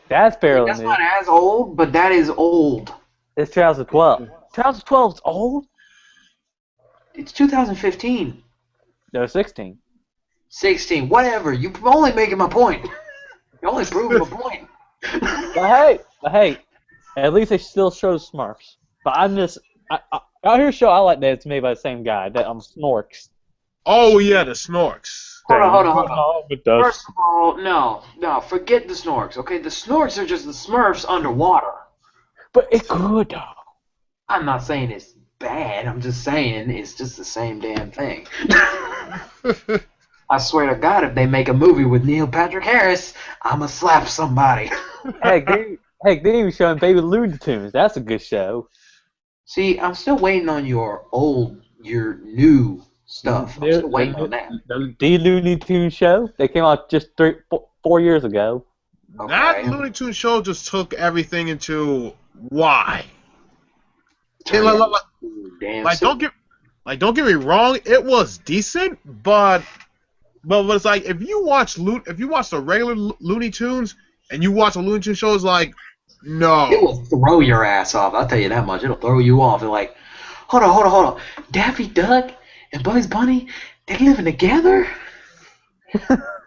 That's fairly That's new. not as old, but that is old. It's 2012. 2012 is old? It's 2015. No, 16. 16. Whatever. You're only making my point. You're only proving my point. But hey, at least they still show Smurfs. But out here show I like that it's made by the same guy, that Snorks. Oh yeah, the Snorks. Hold on. It does. First of all, no, forget the Snorks, okay? The Snorks are just the Smurfs underwater. But it's good though. I'm not saying it's bad, I'm just saying it's just the same damn thing. I swear to God, if they make a movie with Neil Patrick Harris, I'ma slap somebody. Heck, they even showing Baby Looney Tunes. That's a good show. See, I'm still waiting on your new stuff. I'm still waiting on that. The Looney Tunes show. They came out just 4 years ago. Okay. That Looney Tunes show just took everything into why. Damn, Don't get me wrong, it was decent, but it's like if you watch the regular Looney Tunes and you watch a Looney Tunes show, it's like no. It will throw your ass off. I'll tell you that much. It'll throw you off. You're like, hold on. Daffy Duck and Bugs Bunny, they living together?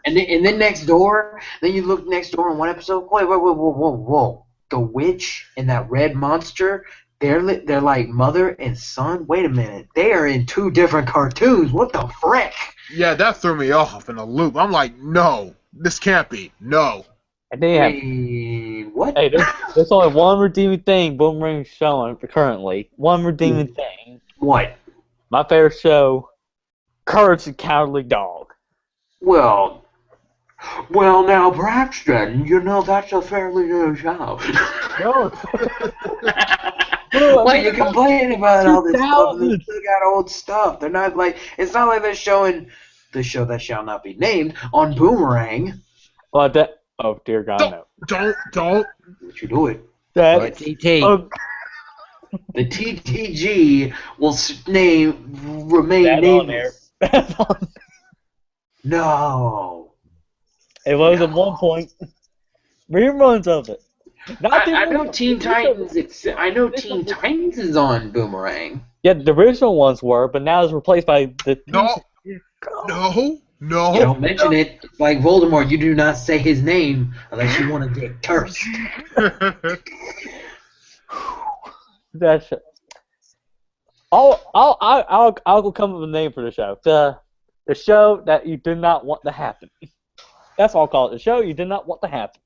and then next door, then you look next door in one episode. Wait, whoa. The witch and that red monster, they're like mother and son. Wait a minute. They are in 2 different cartoons. What the frick? Yeah, that threw me off in a loop. I'm like, no, this can't be. No. And they have. Wait, what? Hey, there's only one redeeming thing Boomerang's showing currently. One redeeming thing. What? My favorite show, Courage the Cowardly Dog. Well, now, Braxton, that's a fairly new show. No. What, you complaining about all this stuff? 2000. They still got old stuff. They're not like, it's not like they're showing the show that shall not be named on Boomerang. Well, oh dear God, no. Don't. What you doing? Or That's TT. oh, The TTG will remain that's on there. nameless. That's on. No. It was No. at one point reruns of it. Not the I know original- Teen the original- Titans. I know Teen Titans is on Boomerang. Yeah, the original ones were, but now it's replaced by the. No, no. You don't mention it. It's like Voldemort. You do not say his name unless you want to get cursed. That's it. I'll come up with a name for the show. The show that you did not want to happen. That's all I'll call it. The show you did not want to happen.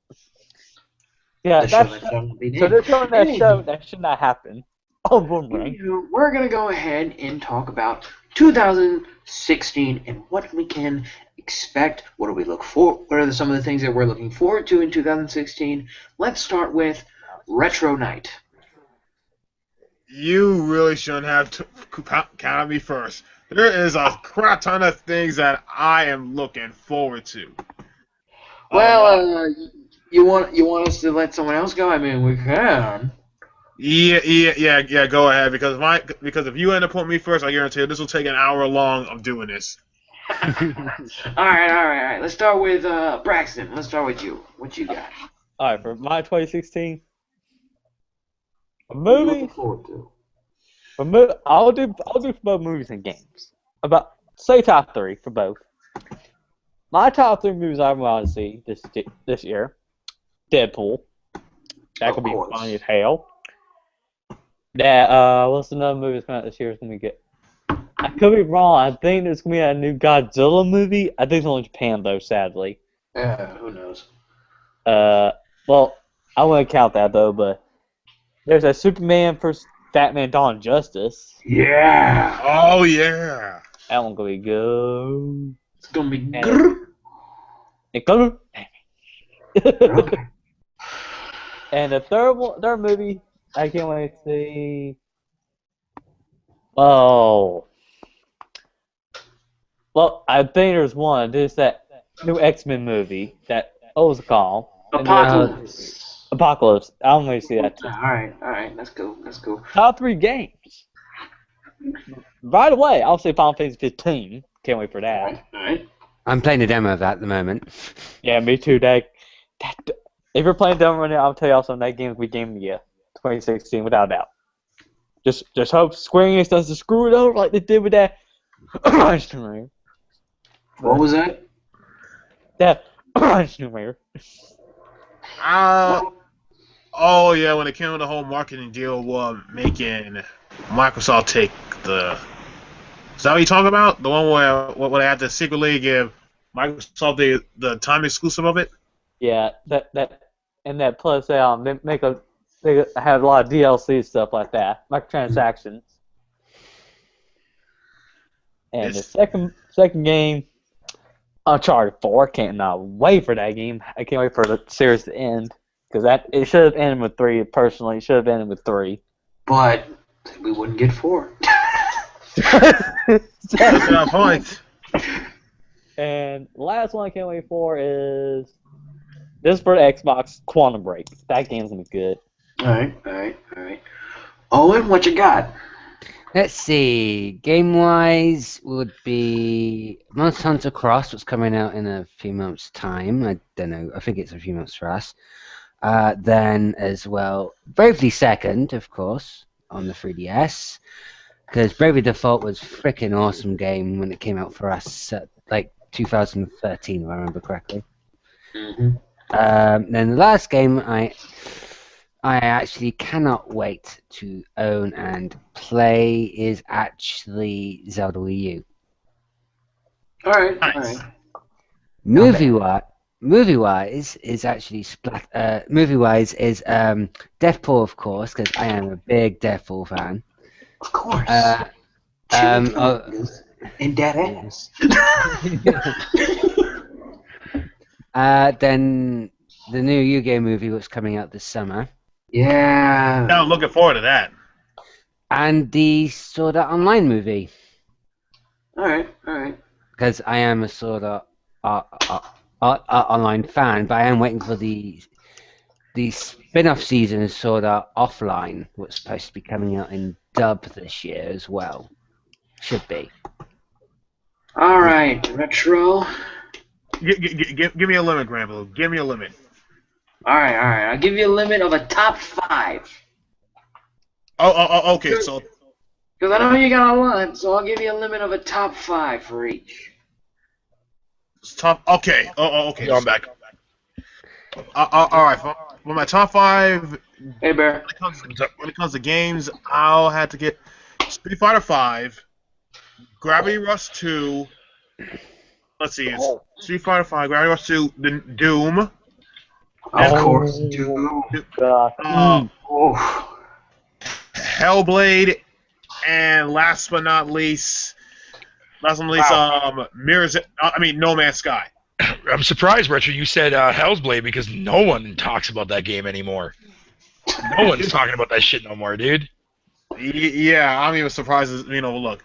Yeah, The show that's that shall not be so named. they're showing that show that should not happen. Oh, Boomerang. We're going to go ahead and talk about 2016 and what we can expect. What do we look for? What are some of the things that we're looking forward to in 2016? Let's start with Retro Night. You really shouldn't have counted me first. There is a crap ton of things that I am looking forward to. Well, you want us to let someone else go? I mean, we can. Yeah. Go ahead, because if you end up putting me first, I guarantee you this will take an hour long of doing this. All right. Let's start with Braxton. Let's start with you. What you got? All right, for my 2016 What are you movie. looking forward to? I'll do for both movies and games. About say top 3 for both. My top 3 movies I want to see this year: Deadpool. That could be course. fun as hell. That what's another movie that's coming out this year? It's gonna get. I could be wrong. I think there's gonna be a new Godzilla movie. I think it's only Japan though, sadly. Yeah, who knows? Well, I wouldn't count that though, but there's a Superman vs. Batman: Dawn of Justice. Yeah, Oh yeah. That one gonna be good. it's gonna be And- good. It go. Okay. And the third movie, I can't wait to see. Oh. Well, I think there's one. There's that new X-Men movie. What was it called? Apocalypse. Apocalypse. I want to see that too. All right. That's cool. Top 3 games. Right away, I'll say Final Fantasy 15. Can't wait for that. All right. I'm playing a demo of that at the moment. Yeah, me too. If you're playing demo right now, I'll tell you also that game will be game of the year, 2016, without a doubt. Just hope Square Enix doesn't screw it over like they did with that. What was that? That Oh yeah, when it came to the whole marketing deal, making Microsoft take the. Is that what you talking about? The one where they had to secretly give Microsoft the time exclusive of it? Yeah, that plus they had a lot of DLC stuff like that, microtransactions. And the second game, Uncharted 4, cannot wait for that game. I can't wait for the series to end because it should have ended with 3. Personally, it should have ended with 3. But we wouldn't get 4. That's my point. And the last one I can't wait for is this for the Xbox, Quantum Break. That game's gonna be good. All right. Owen, what you got? Let's see. Game-wise would be Monster Hunter Cross, what's coming out in a few months' time. I don't know. I think it's a few months for us. Then as well, Bravely Second, of course, on the 3DS. Because Bravely Default was a freaking awesome game when it came out for us, like 2013, if I remember correctly. Mm-hmm. Then the last game I actually cannot wait to own and play is actually Zelda Wii U. All right. Nice. Movie-wise is actually movie-wise is Deathpool, of course, because I am a big Deathpool fan. Of course. And dead ass. Then the new Yu-Gi-Oh movie was coming out this summer, Yeah. Now I'm looking forward to that. and the Sword Art Online movie, All right. because I am a Sword Art Online fan, but I am waiting for the the spin-off season of Sword Art Offline was supposed to be coming out in dub this year as well. Should be. All right, Retro. Give me a limit, Granville. Give me a limit. All right. I'll give you a limit of a top 5. Okay. So Because I know you got a lot, so I'll give you a limit of a top 5 for each. it's top. Okay. Okay. Yo, I'm back. All right. For my top 5, Hey, Bear. when it comes to games, I'll have to get Street Fighter 5, Gravity Rush 2. Let's see. It's Street Fighter 5, Gravity Rush 2, then Doom. Of course, Doom. God. Oh. Hellblade, and last but not least, Mirror's. No Man's Sky. I'm surprised, Retro, you said Hell's Blade because no one talks about that game anymore. No one's talking about that shit no more, dude. Yeah, I'm even surprised. Look,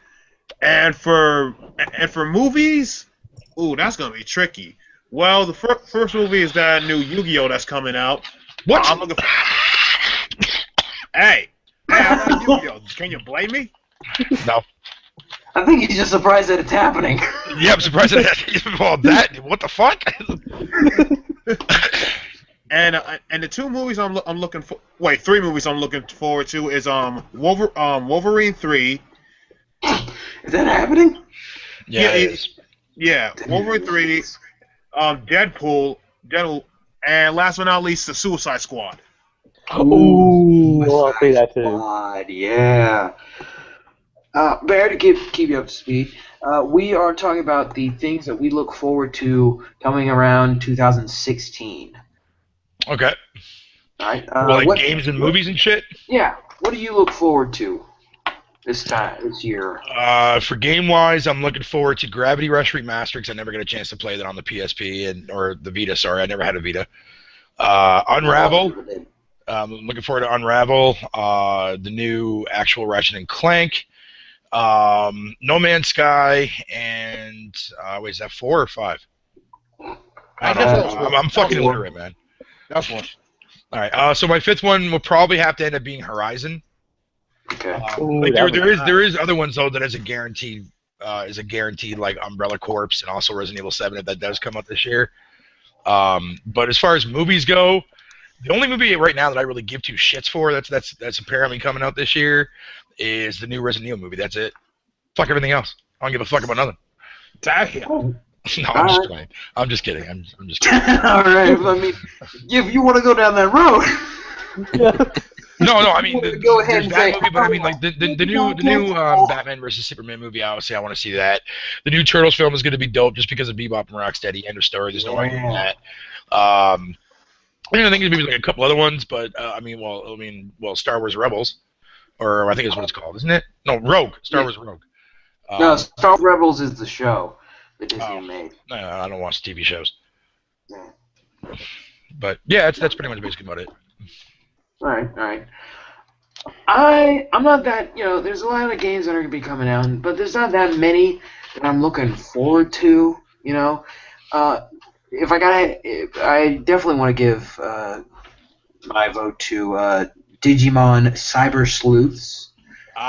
and for movies, ooh, that's gonna be tricky. Well, the first movie is that new Yu-Gi-Oh that's coming out. What? I'm looking for. Hey, I like Yu-Gi-Oh. Can you blame me? No. I think he's just surprised that it's happening. Yeah, I'm surprised that. Well, what the fuck? And the 2 movies I'm looking for. Wait, 3 movies I'm looking forward to is Wolverine 3. Is that happening? Yeah, it is. Yeah, Wolverine 3, Deadpool, and last but not least, the Suicide Squad. Ooh, I'll see that too. God, yeah. Bear, to keep you up to speed, we are talking about the things that we look forward to coming around 2016. Okay. All right. Like games and movies and shit? Yeah. What do you look forward to this year? For game-wise, I'm looking forward to Gravity Rush Remastered because I never got a chance to play that on the PSP or the Vita. Sorry, I never had a Vita. Unravel. I'm looking forward to Unravel. The new actual Ratchet and Clank. No Man's Sky, and wait, is that 4 or 5? I don't know. I'm fucking illiterate, man. That's one. All right. So my 5th one will probably have to end up being Horizon. Okay. Like there is other ones though that is a guaranteed like Umbrella Corps and also Resident Evil 7 if that does come out this year. But as far as movies go, the only movie right now that I really give 2 shits for that's apparently coming out this year is the new Resident Evil movie. That's it. Fuck everything else. I don't give a fuck about nothing. Damn. No, I'm just playing. I'm just kidding. I'm just kidding. All right. I mean, if you want to go down that road. No. I mean, Go ahead there's and that say, movie, but I mean, like the new Batman versus Superman movie. Obviously, I want to see that. The new Turtles film is going to be dope just because of Bebop and Rocksteady. End of story. There's no arguing that. I think there's maybe like a couple other ones, but Star Wars Rebels, or I think is what it's called, isn't it? No, Rogue. Star Wars Rogue. No, Star Wars Rebels is the show that Disney made. No, I don't watch TV shows. Yeah. But yeah, that's pretty much basically about it. All right. I'm not that, there's a lot of games that are going to be coming out, but there's not that many that I'm looking forward to, If I definitely want to give my vote to Digimon Cyber Sleuths,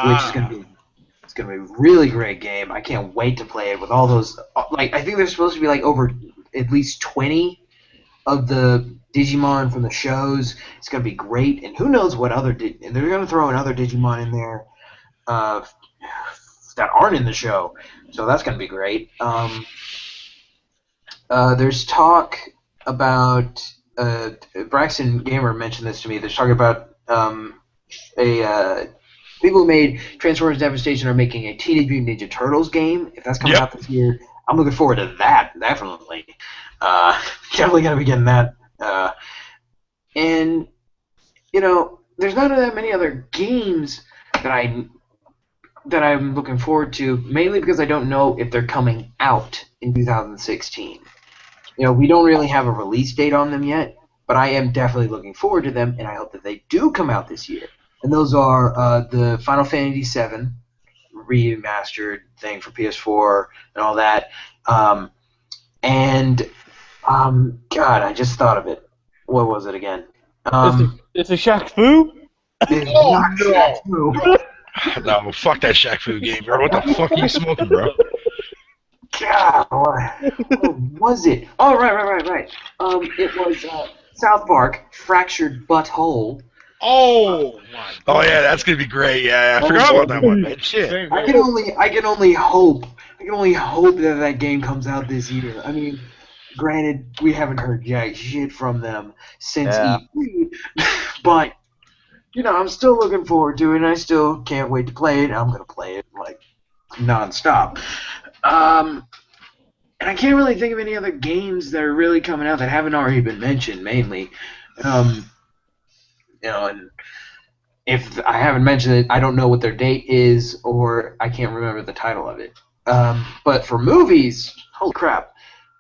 which is going to be a really great game. I can't wait to play it with all those, I think there's supposed to be over at least 20 of the Digimon from the shows. It's going to be great, and who knows what other and they're going to throw another Digimon in there that aren't in the show, so that's going to be great. There's talk about Braxton Gamer mentioned this to me. There's talk about people who made Transformers Devastation are making a Teenage Mutant Ninja Turtles game. If that's coming out this year, I'm looking forward to that, definitely. Definitely going to be getting that. And, there's not that many other games that I'm looking forward to, mainly because I don't know if they're coming out in 2016. We don't really have a release date on them yet, but I am definitely looking forward to them, and I hope that they do come out this year. And those are the Final Fantasy VII remastered thing for PS4 and all that. God, I just thought of it. What was it again? It's a Shaq Fu? It's Oh, not no. Shaq Fu. No, fuck that Shaq Fu game, bro. What the fuck are you smoking, bro? God, what was it? Oh, right. It was South Park, Fractured Butthole. Oh my. Oh yeah, that's gonna be great. Yeah, I forgot about that one, man. Shit. Same I here. can only hope that game comes out this year. I mean, granted, we haven't heard jack shit from them since Yeah. E3, but I'm still looking forward to it, and I still can't wait to play it. I'm gonna play it like nonstop. And I can't really think of any other games that are really coming out that haven't already been mentioned. Mainly, and if I haven't mentioned it, I don't know what their date is, or I can't remember the title of it. But for movies, holy crap,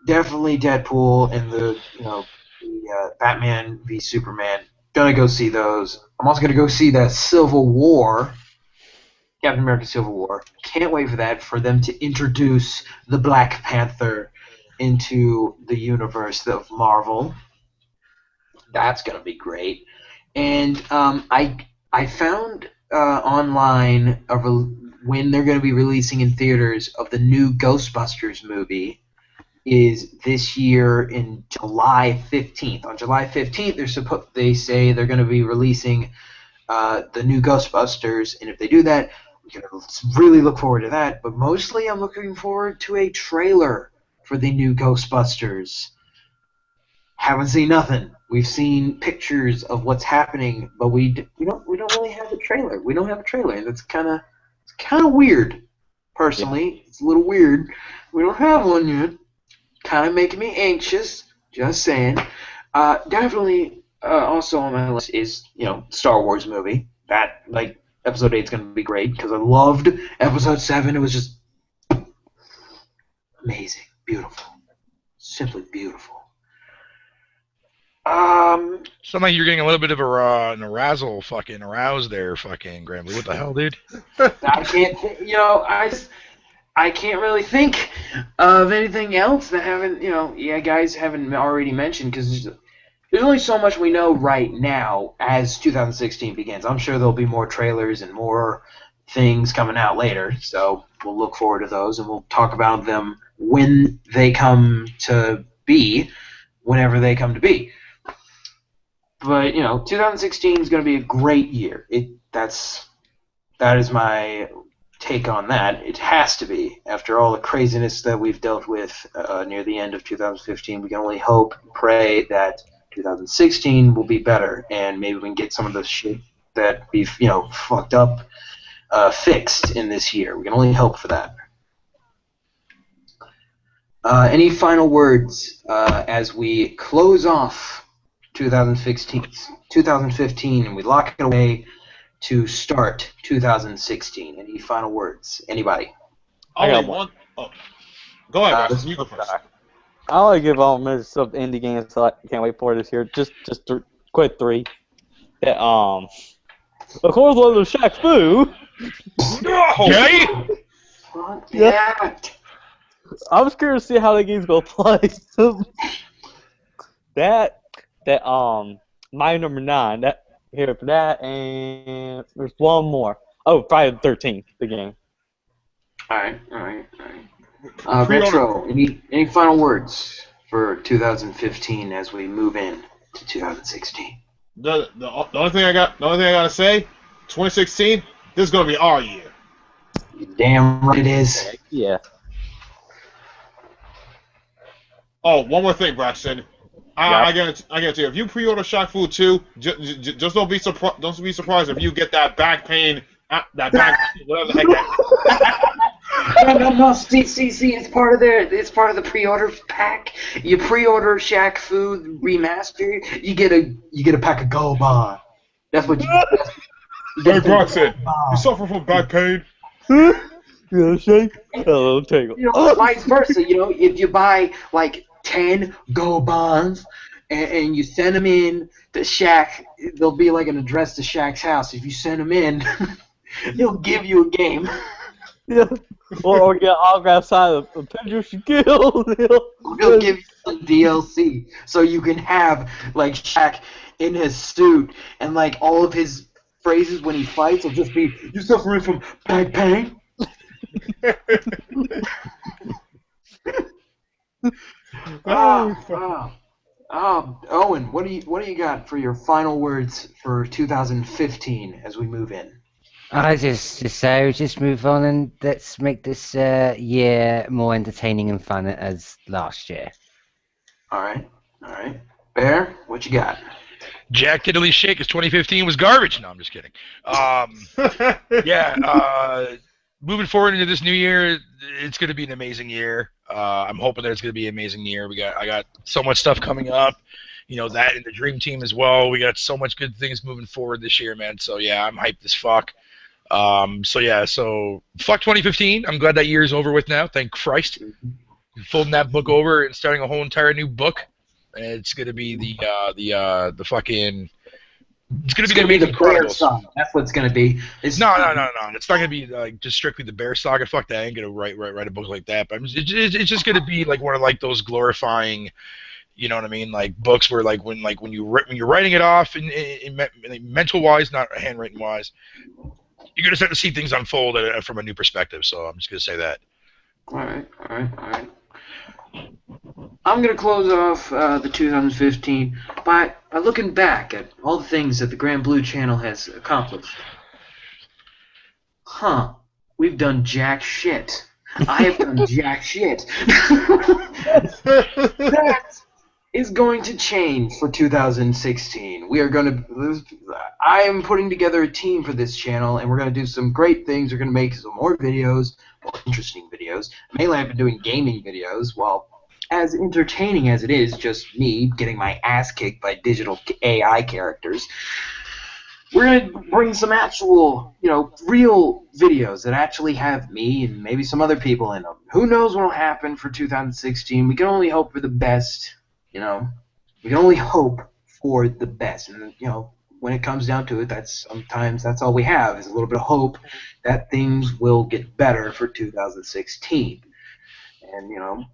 definitely Deadpool and the Batman v Superman. Gonna go see those. I'm also gonna go see the Civil War, Captain America: Civil War. Can't wait for that. For them to introduce the Black Panther into the universe of Marvel. That's gonna be great. And I found online when they're going to be releasing in theaters of the new Ghostbusters movie is this year in July 15th. On July 15th, they say they're going to be releasing the new Ghostbusters, and if they do that, we're going to really look forward to that. But mostly, I'm looking forward to a trailer for the new Ghostbusters. Haven't seen nothing. We've seen pictures of what's happening, but we don't really have a trailer. We don't have a trailer, and that's kind of weird. Personally, it's a little weird. We don't have one yet. Kind of making me anxious. Just saying. Definitely. Also on my list is Star Wars movie. That Episode 8 is going to be great because I loved Episode 7. It was just amazing, beautiful, simply beautiful. Sounds like you're getting a little bit of an arouse there, fucking Grambly. What the hell, dude? I can't, I can't really think of anything else that guys haven't already mentioned because there's only so much we know right now as 2016 begins. I'm sure there'll be more trailers and more things coming out later, so we'll look forward to those and we'll talk about them when they come to be, whenever they come to be. But 2016 is going to be a great year. That is my take on that. It has to be after all the craziness that we've dealt with near the end of 2015. We can only hope, pray that 2016 will be better, and maybe we can get some of the shit that we've fucked up fixed in this year. We can only hope for that. Any final words as we close off 2015, and we lock it away to start 2016. Any final words? Anybody? I got one. Oh. Go ahead, Russ. You go first. I want to give all minutes of indie games that I can't wait for this year. Just quick three. That of course, one of the Shaq Fu. Gay? Yeah. I'm just curious to see how the game's gonna play. that my number 9. That here for that, and there's one more. Oh, Friday the 13th, the game. All right. Retro. Any final words for 2015 as we move in to 2016? The only thing I gotta say, 2016, this is gonna be our year. You're damn right it is. Yeah. Oh, one more thing, Braxton. I guarantee you, if you pre-order Shaq Fu 2, just don't be surprised if you get that back pain, whatever the heck that. No. See. It's part of the pre-order pack. You pre-order Shaq Fu Remastered, you get a pack of Gold Bond. That's what you. Hey, Braxton, you suffer from back pain? Yeah, shake. Hello, Tangle. Vice versa. If you buy 10 Gold Bonds and you send them in to Shaq, there'll be an address to Shaq's house. If you send them in, he'll give you a game. Yeah. Or get autograph signed of a picture she killed. We'll give you some DLC so you can have like Shaq in his suit and like all of his phrases when he fights will just be "You suffering from back pain?" Owen, what do you got for your final words for 2015 as we move in? I just say just move on and let's make this year more entertaining and fun as last year. All right. Bear, what you got? Jack Tiddly Shake 2015 was garbage. No, I'm just kidding. Moving forward into this new year, it's going to be an amazing year. I'm hoping that it's going to be an amazing year. I got so much stuff coming up. You know, that and the Dream Team as well. We got so much good things moving forward this year, man. So, yeah, I'm hyped as fuck. So fuck 2015. I'm glad that year is over with now. Thank Christ. Folding that book over and starting a whole entire new book. And it's going to be the fucking... It's going to be the Amazing Chronicles. Song. That's what it's going to be. No. It's not going to be like just strictly the Bear Saga. Fuck that. I ain't going to write a book like that. But it's just going to be like one of like those glorifying, you know what I mean, like books where like when you're writing it off in mental wise, not handwritten wise, you're going to start to see things unfold from a new perspective. So I'm just going to say that. All right. I'm going to close off the 2015 by looking back at all the things that the Grand Blue Channel has accomplished. We've done jack shit. I have done jack shit. That is going to change for 2016. I am putting together a team for this channel, and we're going to do some great things. We're going to make some more videos, more interesting videos. Mainly I've been doing gaming videos, while as entertaining as it is, just me getting my ass kicked by digital AI characters. We're going to bring some actual, real videos that actually have me and maybe some other people in them. Who knows what will happen for 2016? We can only hope for the best, We can only hope for the best. And, when it comes down to it, sometimes that's all we have is a little bit of hope that things will get better for 2016. And,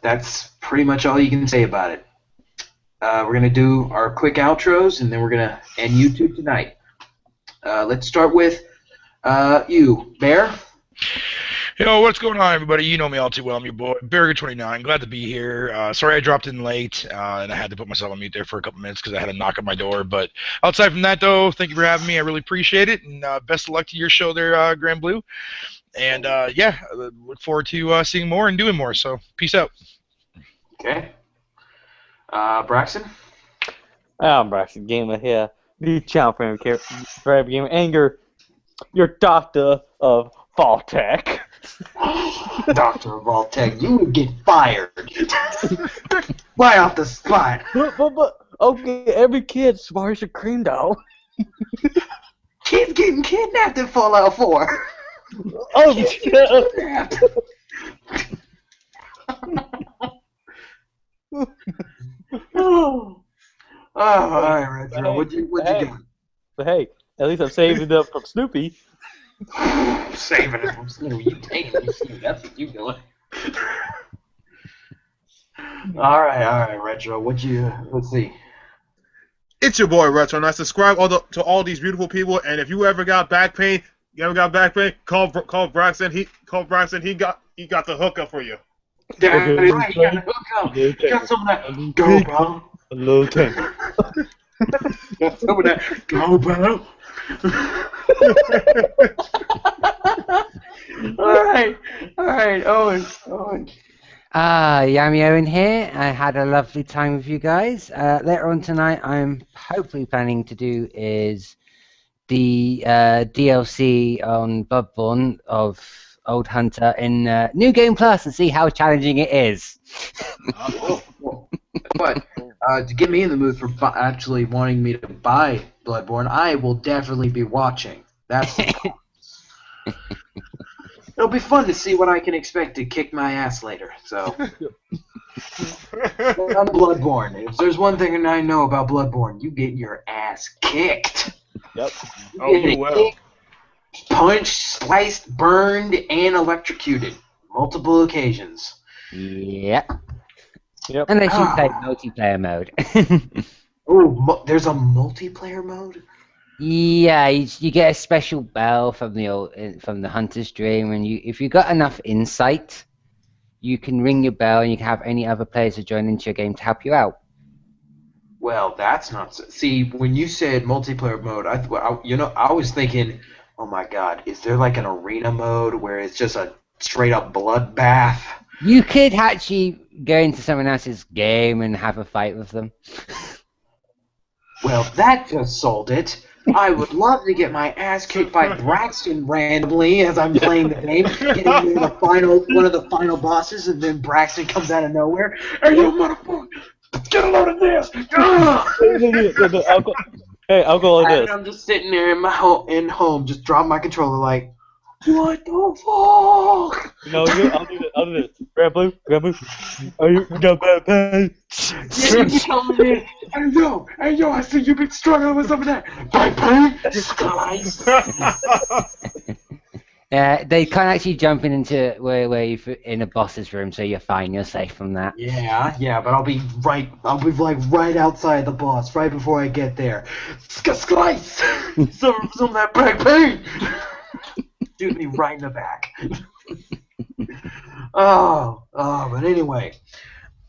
that's pretty much all you can say about it. We're going to do our quick outros, and then we're going to end YouTube tonight. Let's start with you, Bear. Yo, what's going on, everybody? You know me all too well. I'm your boy, Bearger29. Glad to be here. Sorry I dropped in late, and I had to put myself on mute there for a couple minutes because I had a knock on my door. But outside from that, though, thank you for having me. I really appreciate it, and best of luck to your show there, Grand Blue. And, look forward to seeing more and doing more. So, peace out. Okay. Braxton? I'm Braxton Gamer here. The channel for every game anger. Your doctor of Vault-Tec. Doctor of Vault-Tec, you would get fired. Right off the spot. But okay, every kid's smart as a cream doll. Kids getting kidnapped in Fallout 4. Oh, yeah. All right, Retro. What'd you do? But hey, at least I'm saving it up from Snoopy. Saving it from Snoopy. You taking it from Snoopy. That's what you doing. All right, Retro. Let's see. It's your boy Retro, and I subscribe to all these beautiful people. And if you ever got back pain, call Braxton. He got the hookup for you. That's right. You got the hookup. You got some of that. Go, bro. A little tank. Got some of that. Go, bro. All right, Owen. Yami Owen here. I had a lovely time with you guys. Later on tonight, I'm hopefully planning to do is the DLC on Bloodborne of Old Hunter in New Game Plus and see how challenging it is. But to get me in the mood for actually wanting me to buy Bloodborne, I will definitely be watching. That's it'll be fun to see what I can expect to kick my ass later. So, on Bloodborne, if there's one thing I know about Bloodborne, you get your ass kicked. Yep. Oh, you will. punched, sliced, burned, and electrocuted. Multiple occasions. Yep. Yep. Unless you play multiplayer mode. Oh, there's a multiplayer mode? Yeah, you get a special bell from the Hunter's Dream, and if you got enough insight, you can ring your bell, and you can have any other players who join into your game to help you out. Well, that's not... See, when you said multiplayer mode, I was thinking, oh my god, is there like an arena mode where it's just a straight-up bloodbath? You could actually go into someone else's game and have a fight with them. Well, that just sold it. I would love to get my ass kicked by Braxton randomly as I'm playing the game, getting near one of the final bosses, and then Braxton comes out of nowhere. Hey, you motherfucker! Get a load of this! I'll go like And this. I'm just sitting there in my home, just drop my controller like, what the fuck? No, I'll do this. Grab blue. Are you got bad pain? Yeah, you tell me, hey yo, I see you been struggling with some of that. Bang, bang, slice. They can't actually jump into where you're in a boss's room, so you're fine. You're safe from that. Yeah, but I'll be right outside the boss, right before I get there. Slice! Some of that bang, bang. Shoot me right in the back. But anyway,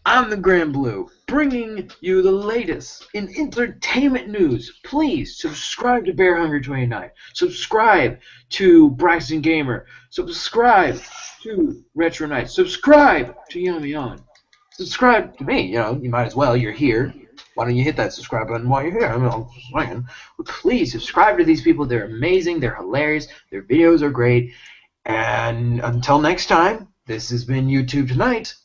I'm the Grand Blue, bringing you the latest in entertainment news. Please subscribe to Bear Hunger 29. Subscribe to Braxton Gamer. Subscribe to Retro Knight. Subscribe to Yummy On. Subscribe to me. You might as well. You're here. Why don't you hit that subscribe button while you're here? I'm just saying. But please subscribe to these people. They're amazing. They're hilarious. Their videos are great. And until next time, this has been YouTube Tonight.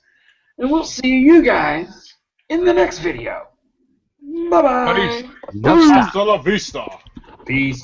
And we'll see you guys in the next video. Bye-bye. Hasta la vista. Peace.